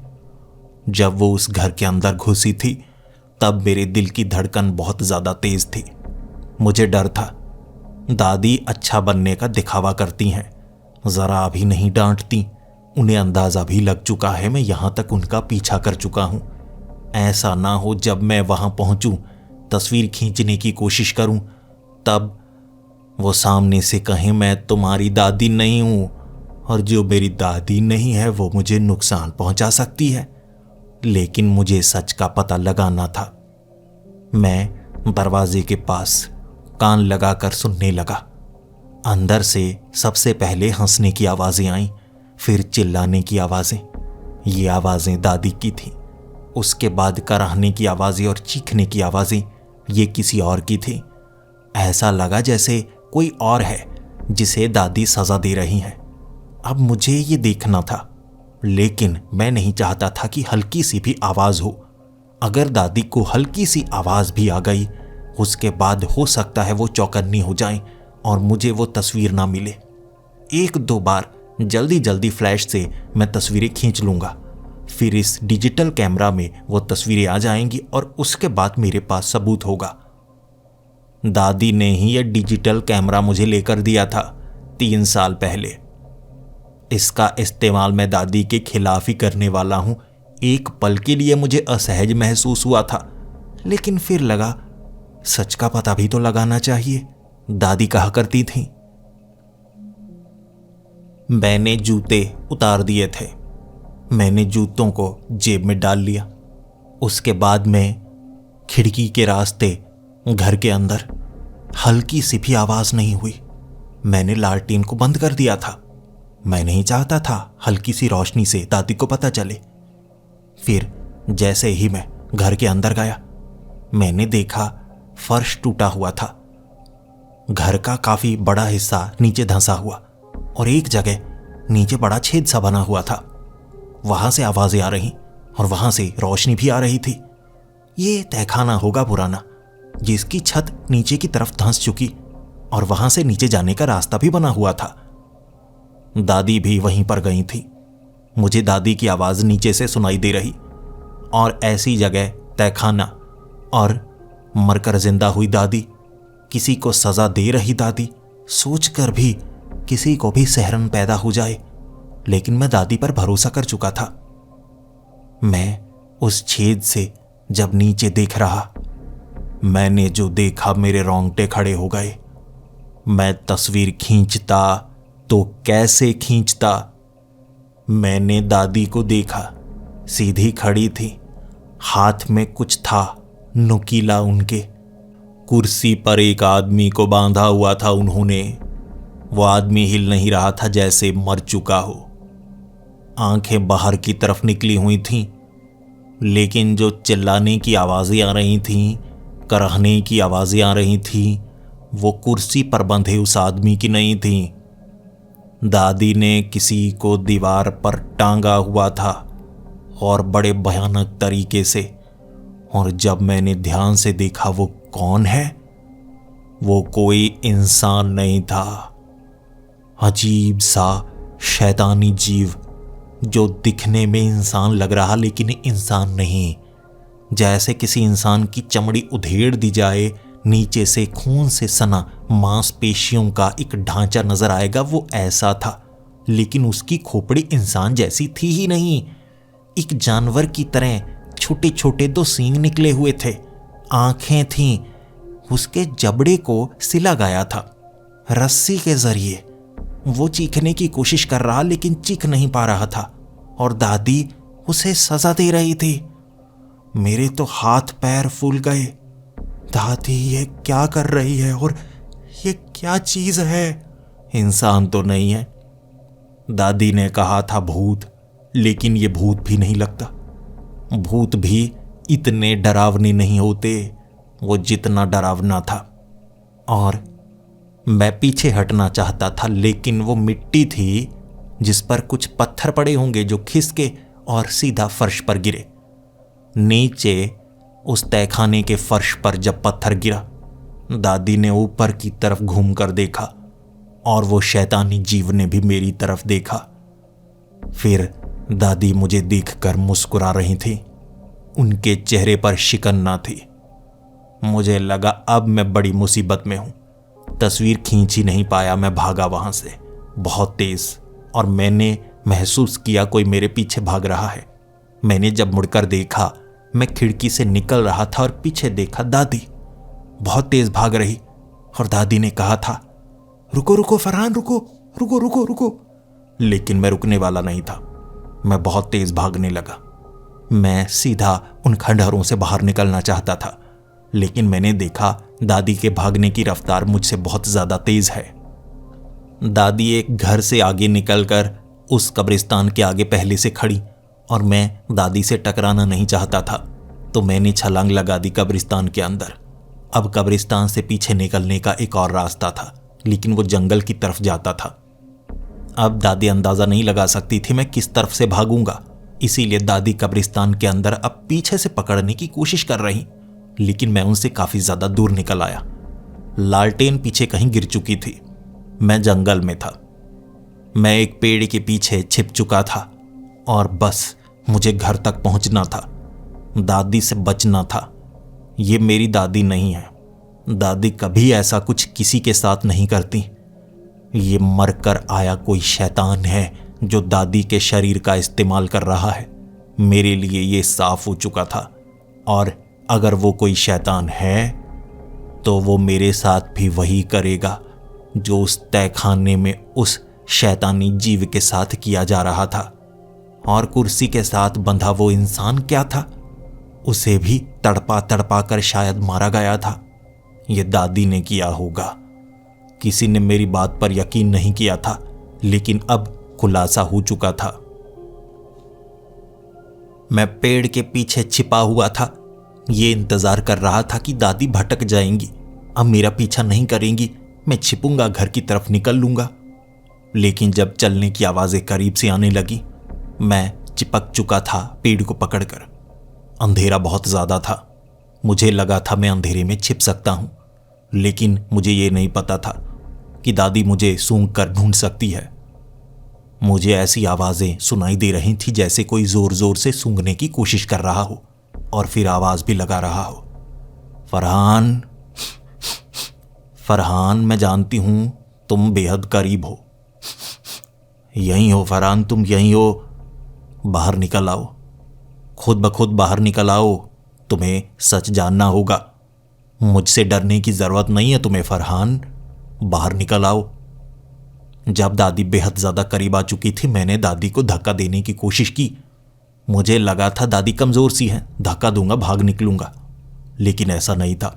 जब वो उस घर के अंदर घुसी थी, तब मेरे दिल की धड़कन बहुत ज्यादा तेज थी। मुझे डर था दादी अच्छा बनने का दिखावा करती हैं, जरा भी नहीं डांटती। उन्हें अंदाजा भी लग चुका है मैं यहां तक उनका पीछा कर चुका हूं। ऐसा ना हो जब मैं वहां पहुंचूं, तस्वीर खींचने की कोशिश करूं, तब वो सामने से कहें मैं तुम्हारी दादी नहीं हूं, और जो मेरी दादी नहीं है वो मुझे नुकसान पहुंचा सकती है। लेकिन मुझे सच का पता लगाना था। मैं दरवाजे के पास कान लगाकर सुनने लगा। अंदर से सबसे पहले हंसने की आवाजें आईं, फिर चिल्लाने की आवाजें। ये आवाजें दादी की थीं। उसके बाद कराहने की आवाजें और चीखने की आवाजें ये किसी और की थी। ऐसा लगा जैसे कोई और है जिसे दादी सजा दे रही हैं। अब मुझे ये देखना था, लेकिन मैं नहीं चाहता था कि हल्की सी भी आवाज हो। अगर दादी को हल्की सी आवाज भी आ गई, उसके बाद हो सकता है वो चौकन्नी हो जाएं और मुझे वो तस्वीर ना मिले। एक दो बार जल्दी जल्दी फ्लैश से मैं तस्वीरें खींच लूंगा, फिर इस डिजिटल कैमरा में वो तस्वीरें आ जाएंगी और उसके बाद मेरे पास सबूत होगा। दादी ने ही यह डिजिटल कैमरा मुझे लेकर दिया था 3 साल पहले। इसका इस्तेमाल मैं दादी के खिलाफ ही करने वाला हूं। एक पल के लिए मुझे असहज महसूस हुआ था, लेकिन फिर लगा सच का पता भी तो लगाना चाहिए, दादी कहा करती थी। मैंने जूते उतार दिए थे। मैंने जूतों को जेब में डाल लिया। उसके बाद मैं खिड़की के रास्ते घर के अंदर। हल्की सी भी आवाज नहीं हुई। मैंने लालटेन को बंद कर दिया था। मैं नहीं चाहता था हल्की सी रोशनी से दादी को पता चले। फिर जैसे ही मैं घर के अंदर गया, मैंने देखा फर्श टूटा हुआ था। घर का काफी बड़ा हिस्सा नीचे धंसा हुआ और एक जगह नीचे बड़ा छेद सा बना हुआ था। वहां से आवाजें आ रही और वहां से रोशनी भी आ रही थी। ये तहखाना होगा पुराना, जिसकी छत नीचे की तरफ धंस चुकी और वहां से नीचे जाने का रास्ता भी बना हुआ था। दादी भी वहीं पर गई थी। मुझे दादी की आवाज नीचे से सुनाई दे रही, और ऐसी जगह तहखाना और मरकर जिंदा हुई दादी, किसी को सजा दे रही दादी, सोचकर भी किसी को भी सहरन पैदा हो जाए। लेकिन मैं दादी पर भरोसा कर चुका था। मैं उस छेद से जब नीचे देख रहा, मैंने जो देखा मेरे रोंगटे खड़े हो गए। मैं तस्वीर खींचता तो कैसे खींचता। मैंने दादी को देखा, सीधी खड़ी थी, हाथ में कुछ था नुकीला उनके। कुर्सी पर एक आदमी को बांधा हुआ था उन्होंने। वो आदमी हिल नहीं रहा था, जैसे मर चुका हो। आंखें बाहर की तरफ निकली हुई थीं, लेकिन जो चिल्लाने की आवाजें आ रही थीं, करहने की आवाजें आ रही थीं, वो कुर्सी पर बंधे उस आदमी की नहीं थीं। दादी ने किसी को दीवार पर टांगा हुआ था, और बड़े भयानक तरीके से। और जब मैंने ध्यान से देखा वो कौन है, वो कोई इंसान नहीं था। अजीब सा शैतानी जीव, जो दिखने में इंसान लग रहा लेकिन इंसान नहीं। जैसे किसी इंसान की चमड़ी उधेड़ दी जाए, नीचे से खून से सना मांसपेशियों का एक ढांचा नजर आएगा, वो ऐसा था। लेकिन उसकी खोपड़ी इंसान जैसी थी ही नहीं। एक जानवर की तरह छोटे छोटे 2 सींग निकले हुए थे, आंखें थीं। उसके जबड़े को सिला गया था रस्सी के जरिए। वो चीखने की कोशिश कर रहा, लेकिन चीख नहीं पा रहा था, और दादी उसे सजा दे रही थी। मेरे तो हाथ पैर फूल गए। दादी, ये क्या कर रही है? और ये क्या चीज है? इंसान तो नहीं है। दादी ने कहा था भूत, लेकिन ये भूत भी नहीं लगता। भूत भी इतने डरावने नहीं होते, वो जितना डरावना था। और मैं पीछे हटना चाहता था, लेकिन वो मिट्टी थी जिस पर कुछ पत्थर पड़े होंगे जो खिसके और सीधा फर्श पर गिरे। नीचे उस तहखाने के फर्श पर जब पत्थर गिरा, दादी ने ऊपर की तरफ घूमकर देखा, और वो शैतानी जीव ने भी मेरी तरफ देखा। फिर दादी मुझे देखकर मुस्कुरा रही थी। उनके चेहरे पर शिकन ना थी। मुझे लगा अब मैं बड़ी मुसीबत में हूं। तस्वीर खींच ही नहीं पाया, मैं भागा वहां से बहुत तेज, और मैंने महसूस किया कोई मेरे पीछे भाग रहा है। मैंने जब मुड़कर देखा, मैं खिड़की से निकल रहा था और पीछे देखा दादी बहुत तेज भाग रही, और दादी ने कहा था, रुको रुको फरहान, रुको रुको रुको रुको। लेकिन मैं रुकने वाला नहीं था। मैं बहुत तेज भागने लगा। मैं सीधा उन खंडहरों से बाहर निकलना चाहता था, लेकिन मैंने देखा दादी के भागने की रफ्तार मुझसे बहुत ज्यादा तेज है। दादी एक घर से आगे निकलकर उस कब्रिस्तान के आगे पहले से खड़ी, और मैं दादी से टकराना नहीं चाहता था, तो मैंने छलांग लगा दी कब्रिस्तान के अंदर। अब कब्रिस्तान से पीछे निकलने का एक और रास्ता था, लेकिन वो जंगल की तरफ जाता था। अब दादी अंदाजा नहीं लगा सकती थी मैं किस तरफ से भागूंगा, इसीलिए दादी कब्रिस्तान के अंदर अब पीछे से पकड़ने की कोशिश कर रही, लेकिन मैं उनसे काफी ज्यादा दूर निकल आया। लालटेन पीछे कहीं गिर चुकी थी। मैं जंगल में था। मैं एक पेड़ के पीछे छिप चुका था, और बस मुझे घर तक पहुंचना था, दादी से बचना था। ये मेरी दादी नहीं है। दादी कभी ऐसा कुछ किसी के साथ नहीं करती। ये मरकर आया कोई शैतान है जो दादी के शरीर का इस्तेमाल कर रहा है। मेरे लिए ये साफ हो चुका था, और अगर वो कोई शैतान है तो वो मेरे साथ भी वही करेगा जो उस तहखाने में उस शैतानी जीव के साथ किया जा रहा था। और कुर्सी के साथ बंधा वो इंसान क्या था? उसे भी तड़पा तड़पा कर शायद मारा गया था। ये दादी ने किया होगा। किसी ने मेरी बात पर यकीन नहीं किया था, लेकिन अब खुलासा हो चुका था। मैं पेड़ के पीछे छिपा हुआ था। ये इंतजार कर रहा था कि दादी भटक जाएंगी, अब मेरा पीछा नहीं करेंगी, मैं छिपूंगा, घर की तरफ निकल लूंगा। लेकिन जब चलने की आवाजें करीब से आने लगी, मैं चिपक चुका था पेड़ को पकड़कर। अंधेरा बहुत ज्यादा था। मुझे लगा था मैं अंधेरे में छिप सकता हूं, लेकिन मुझे यह नहीं पता था कि दादी मुझे सूंघ कर ढूंढ सकती है। मुझे ऐसी आवाजें सुनाई दे रही थी जैसे कोई जोर जोर से सूंघने की कोशिश कर रहा हो, और फिर आवाज भी लगा रहा हो, फरहान, फरहान, मैं जानती हूं तुम बेहद करीब हो। यहीं हो फरहान, तुम यहीं हो। बाहर निकल आओ, खुद ब खुद बाहर निकल आओ। तुम्हें सच जानना होगा। मुझसे डरने की जरूरत नहीं है तुम्हें फरहान, बाहर निकल आओ। जब दादी बेहद ज्यादा करीब आ चुकी थी, मैंने दादी को धक्का देने की कोशिश की। मुझे लगा था दादी कमजोर सी है, धक्का दूंगा भाग निकलूंगा, लेकिन ऐसा नहीं था।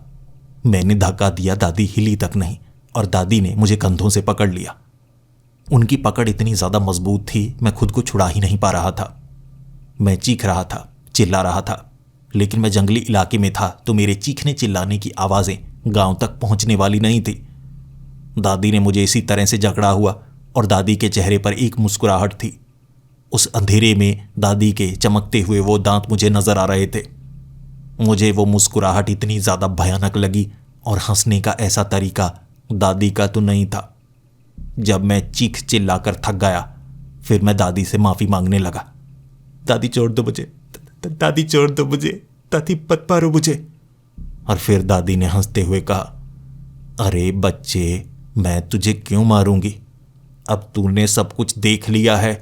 मैंने धक्का दिया, दादी हिली तक नहीं, और दादी ने मुझे कंधों से पकड़ लिया। उनकी पकड़ इतनी ज्यादा मजबूत थी, मैं खुद को छुड़ा ही नहीं पा रहा था। मैं चीख रहा था, चिल्ला रहा था, लेकिन मैं जंगली इलाके में था, तो मेरे चीखने चिल्लाने की आवाजें गांव तक पहुंचने वाली नहीं थी। दादी ने मुझे इसी तरह से जकड़ा हुआ, और दादी के चेहरे पर एक मुस्कुराहट थी। उस अंधेरे में दादी के चमकते हुए वो दांत मुझे नजर आ रहे थे। मुझे वो मुस्कुराहट इतनी ज्यादा भयानक लगी, और हंसने का ऐसा तरीका दादी का तो नहीं था। जब मैं चीख चिल्लाकर थक गया, फिर मैं दादी से माफी मांगने लगा। दादी छोड़ दो मुझे, दादी छोड़ दो मुझे, दादी मत मारो मुझे। और फिर दादी ने हंसते हुए कहा, अरे बच्चे, मैं तुझे क्यों मारूंगी? अब तूने सब कुछ देख लिया है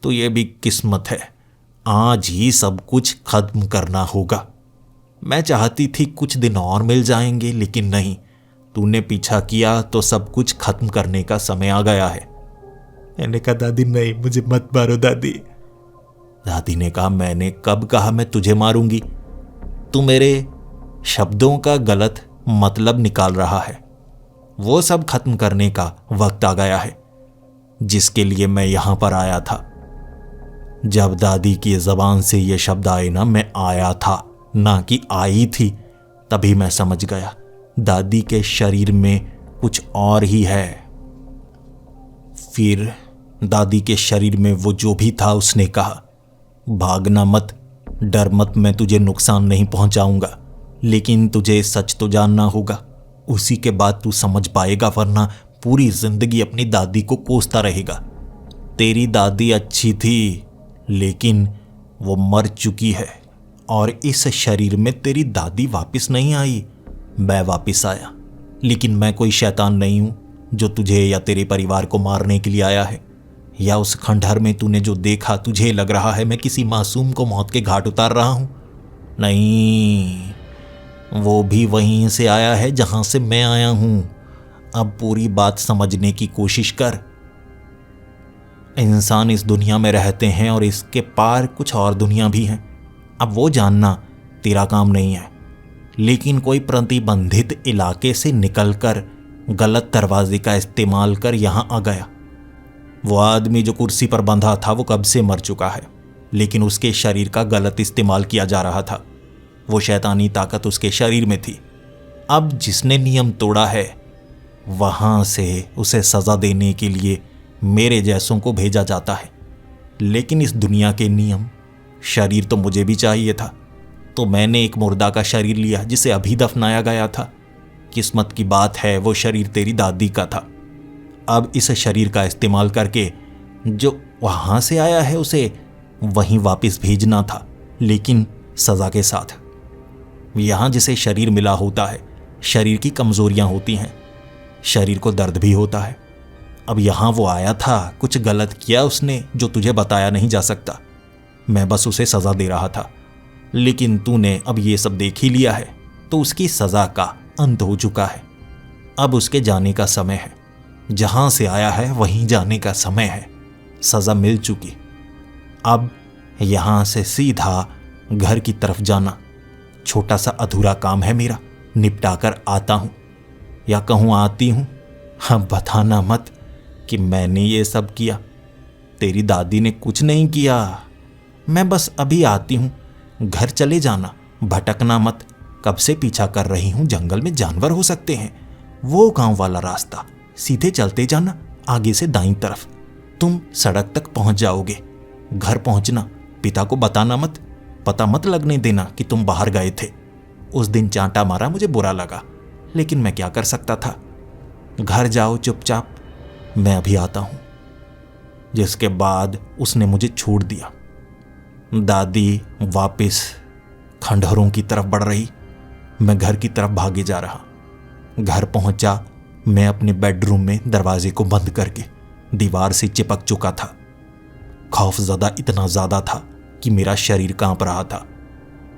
तो ये भी किस्मत है। आज ही सब कुछ खत्म करना होगा। मैं चाहती थी कुछ दिन और मिल जाएंगे, लेकिन नहीं, तूने पीछा किया तो सब कुछ खत्म करने का समय आ गया है। मैंने कहा, दादी नहीं, मुझे मत मारो दादी। दादी ने कहा, मैंने कब कहा मैं तुझे मारूंगी? तू मेरे शब्दों का गलत मतलब निकाल रहा है। वो सब खत्म करने का वक्त आ गया है जिसके लिए मैं यहां पर आया था। जब दादी की जबान से ये शब्द आए ना, मैं आया था ना कि आई थी, तभी मैं समझ गया दादी के शरीर में कुछ और ही है। फिर दादी के शरीर में वो जो भी था उसने कहा, भागना मत, डर मत, मैं तुझे नुकसान नहीं पहुंचाऊंगा, लेकिन तुझे सच तो जानना होगा। उसी के बाद तू समझ पाएगा, वरना पूरी जिंदगी अपनी दादी को कोसता रहेगा। तेरी दादी अच्छी थी, लेकिन वो मर चुकी है और इस शरीर में तेरी दादी वापस नहीं आई। मैं वापस आया, लेकिन मैं कोई शैतान नहीं हूं जो तुझे या तेरे परिवार को मारने के लिए आया है। या उस खंडहर में तूने जो देखा, तुझे लग रहा है मैं किसी मासूम को मौत के घाट उतार रहा हूं? नहीं, वो भी वहीं से आया है जहां से मैं आया हूं। अब पूरी बात समझने की कोशिश कर। इंसान इस दुनिया में रहते हैं और इसके पार कुछ और दुनिया भी है। अब वो जानना तेरा काम नहीं है, लेकिन कोई प्रतिबंधित इलाके से निकलकर गलत दरवाजे का इस्तेमाल कर यहां आ गया। वो आदमी जो कुर्सी पर बंधा था वो कब से मर चुका है, लेकिन उसके शरीर का गलत इस्तेमाल किया जा रहा था। वो शैतानी ताकत उसके शरीर में थी। अब जिसने नियम तोड़ा है, वहां से उसे सजा देने के लिए मेरे जैसों को भेजा जाता है। लेकिन इस दुनिया के नियम, शरीर तो मुझे भी चाहिए था, तो मैंने एक मुर्दा का शरीर लिया जिसे अभी दफनाया गया था। किस्मत की बात है वो शरीर तेरी दादी का था। अब इस शरीर का इस्तेमाल करके जो वहां से आया है उसे वहीं वापस भेजना था, लेकिन सजा के साथ। यहां जिसे शरीर मिला होता है, शरीर की कमजोरियां होती हैं, शरीर को दर्द भी होता है। अब यहां वो आया था, कुछ गलत किया उसने जो तुझे बताया नहीं जा सकता। मैं बस उसे सजा दे रहा था, लेकिन तूने अब ये सब देख ही लिया है, तो उसकी सजा का अंत हो चुका है। अब उसके जाने का समय है। जहां से आया है वहीं जाने का समय है। सजा मिल चुकी। अब यहां से सीधा घर की तरफ जाना। छोटा सा अधूरा काम है मेरा, निपटा कर आता हूं, या कहूं आती हूं। हाँ, बताना मत कि मैंने ये सब किया। तेरी दादी ने कुछ नहीं किया। मैं बस अभी आती हूं। घर चले जाना, भटकना मत। कब से पीछा कर रही हूं, जंगल में जानवर हो सकते हैं। वो गांव वाला रास्ता, सीधे चलते जाना, आगे से दाईं तरफ। तुम सड़क तक पहुंच जाओगे। घर पहुंचना, पिता को बताना मत, पता मत लगने देना कि तुम बाहर गए थे। उस दिन चांटा मारा, मुझे बुरा लगा, लेकिन मैं क्या कर सकता था। घर जाओ चुपचाप, मैं अभी आता हूं। जिसके बाद उसने मुझे छोड़ दिया। दादी वापस खंडहरों की तरफ बढ़ रही, मैं घर की तरफ भागे जा रहा। घर पहुंचा, मैं अपने बेडरूम में दरवाजे को बंद करके दीवार से चिपक चुका था। खौफजदा इतना ज्यादा था कि मेरा शरीर कांप रहा था।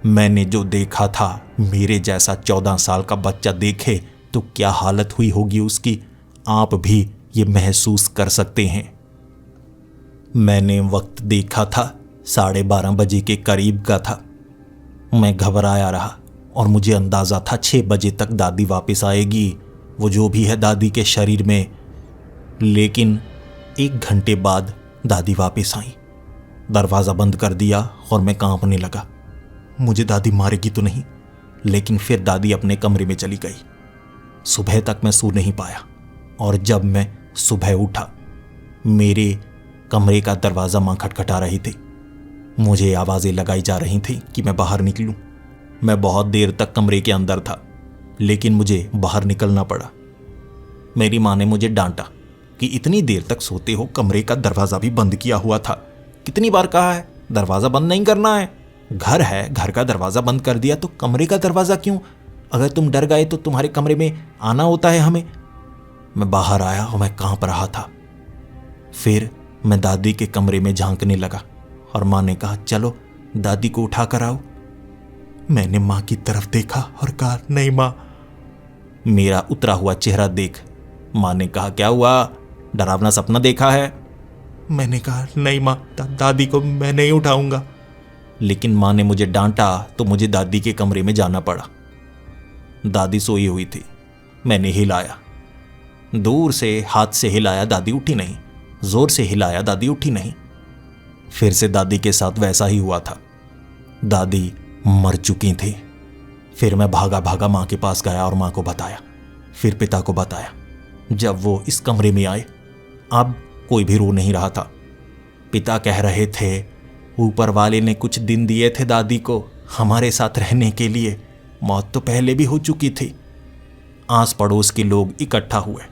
मैंने जो देखा था, मेरे जैसा 14 साल का बच्चा देखे तो क्या हालत हुई होगी उसकी, आप भी ये महसूस कर सकते हैं। मैंने वक्त देखा था 12:30 बजे के करीब का था। मैं घबराया रहा और मुझे अंदाजा था 6 बजे तक दादी वापस आएगी, वो जो भी है दादी के शरीर में। लेकिन 1 घंटे बाद दादी वापस आई। दरवाज़ा बंद कर दिया और मैं कांपने लगा। मुझे दादी मारेगी तो नहीं, लेकिन फिर दादी अपने कमरे में चली गई। सुबह तक मैं सो नहीं पाया, और जब मैं सुबह उठा, मेरे कमरे का दरवाज़ा मां खटखटा रही थी। मुझे आवाज़ें लगाई जा रही थी कि मैं बाहर निकलूं। मैं बहुत देर तक कमरे के अंदर था, लेकिन मुझे बाहर निकलना पड़ा। मेरी माँ ने मुझे डांटा कि इतनी देर तक सोते हो, कमरे का दरवाज़ा भी बंद किया हुआ था। कितनी बार कहा है दरवाज़ा बंद नहीं करना है। घर है, घर का दरवाज़ा बंद कर दिया तो कमरे का दरवाज़ा क्यों? अगर तुम डर गए तो तुम्हारे कमरे में आना होता है हमें। मैं बाहर आया और मैं कांप रहा था। फिर मैं दादी के कमरे में झांकने लगा और माँ ने कहा, चलो दादी को उठा कर आओ। मैंने माँ की तरफ देखा और कहा, नहीं माँ। मेरा उतरा हुआ चेहरा देख माँ ने कहा, क्या हुआ, डरावना सपना देखा है? मैंने कहा, नहीं माँ, दादी को मैं नहीं उठाऊंगा। लेकिन माँ ने मुझे डांटा तो मुझे दादी के कमरे में जाना पड़ा। दादी सोई हुई थी। मैंने हिलाया, दूर से हाथ से हिलाया, दादी उठी नहीं। जोर से हिलाया, दादी उठी नहीं। फिर से दादी के साथ वैसा ही हुआ था। दादी मर चुकी थी। फिर मैं भागा भागा माँ के पास गया और माँ को बताया, फिर पिता को बताया। जब वो इस कमरे में आए, अब कोई भी रो नहीं रहा था। पिता कह रहे थे, ऊपर वाले ने कुछ दिन दिए थे दादी को हमारे साथ रहने के लिए, मौत तो पहले भी हो चुकी थी। आस पड़ोस के लोग इकट्ठा हुए।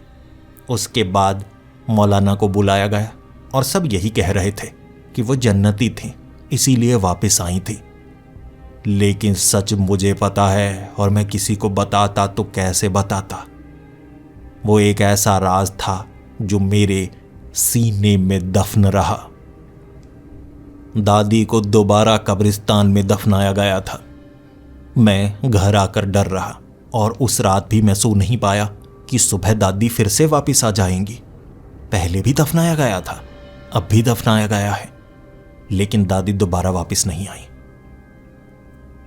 उसके बाद मौलाना को बुलाया गया और सब यही कह रहे थे कि वो जन्नती थी, इसीलिए वापस आई थी। लेकिन सच मुझे पता है और मैं किसी को बताता तो कैसे बताता। वो एक ऐसा राज था जो मेरे सीने में दफन रहा। दादी को दोबारा कब्रिस्तान में दफनाया गया था। मैं घर आकर डर रहा और उस रात भी मैं सो नहीं पाया कि सुबह दादी फिर से वापस आ जाएंगी। पहले भी दफनाया गया था, अब भी दफनाया गया है, लेकिन दादी दोबारा वापस नहीं आई।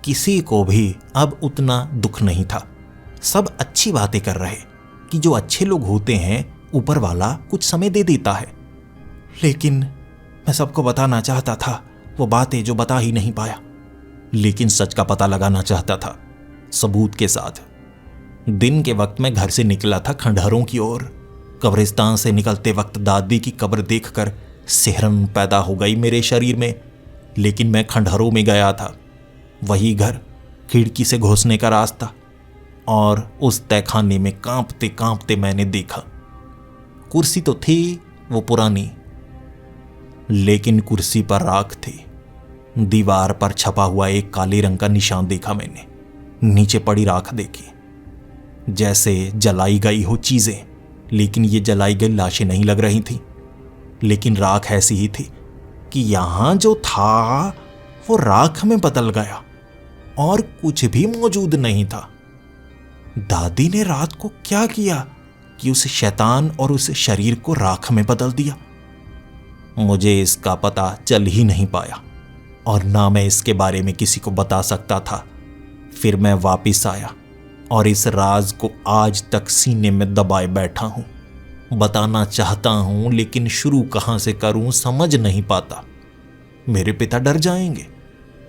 किसी को भी अब उतना दुख नहीं था। सब अच्छी बातें कर रहे कि जो अच्छे लोग होते हैं ऊपर वाला कुछ समय दे देता है। लेकिन मैं सबको बताना चाहता था वो बातें जो बता ही नहीं पाया। लेकिन सच का पता लगाना चाहता था, सबूत के साथ। दिन के वक्त मैं घर से निकला था खंडहरों की ओर। कब्रिस्तान से निकलते वक्त दादी की कब्र देखकर सिहरन पैदा हो गई मेरे शरीर में। लेकिन मैं खंडहरों में गया था, वही घर, खिड़की से घुसने का रास्ता, और उस तहखाने में कांपते कांपते मैंने देखा। कुर्सी तो थी वो पुरानी, लेकिन कुर्सी पर राख थी। दीवार पर छपा हुआ एक काले रंग का निशान देखा मैंने। नीचे पड़ी राख देखी, जैसे जलाई गई हो चीजें, लेकिन ये जलाई गई लाशें नहीं लग रही थी। लेकिन राख ऐसी ही थी कि यहां जो था वो राख में बदल गया और कुछ भी मौजूद नहीं था। दादी ने रात को क्या किया कि उस शैतान और उस शरीर को राख में बदल दिया? मुझे इसका पता चल ही नहीं पाया और ना मैं इसके बारे में किसी को बता सकता था। फिर मैं वापस आया और इस राज को आज तक सीने में दबाए बैठा हूं। बताना चाहता हूं लेकिन शुरू कहां से करूं समझ नहीं पाता। मेरे पिता डर जाएंगे।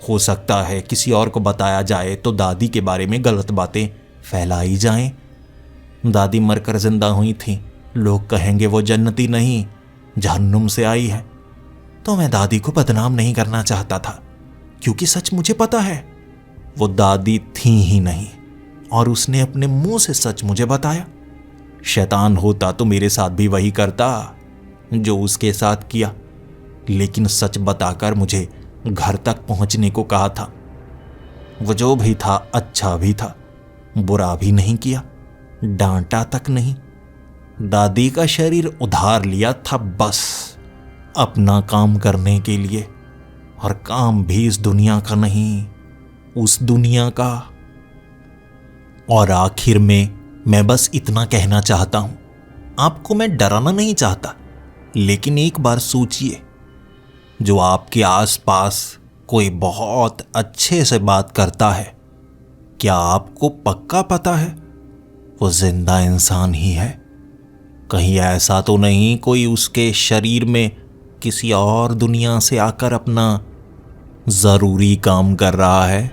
हो सकता है किसी और को बताया जाए तो दादी के बारे में गलत बातें फैलाई जाएं। दादी मरकर जिंदा हुई थी, लोग कहेंगे वो जन्नती नहीं, जहन्नुम से आई है। तो मैं दादी को बदनाम नहीं करना चाहता था, क्योंकि सच मुझे पता है वो दादी थी ही नहीं और उसने अपने मुंह से सच मुझे बताया। शैतान होता तो मेरे साथ भी वही करता जो उसके साथ किया, लेकिन सच बताकर मुझे घर तक पहुंचने को कहा था। वो जो भी था अच्छा भी था, बुरा भी नहीं किया, डांटा तक नहीं। दादी का शरीर उधार लिया था बस अपना काम करने के लिए, और काम भी इस दुनिया का नहीं, उस दुनिया का। और आखिर में मैं बस इतना कहना चाहता हूं, आपको मैं डराना नहीं चाहता, लेकिन एक बार सोचिए, जो आपके आसपास कोई बहुत अच्छे से बात करता है, क्या आपको पक्का पता है वो जिंदा इंसान ही है? कहीं ऐसा तो नहीं कोई उसके शरीर में किसी और दुनिया से आकर अपना जरूरी काम कर रहा है?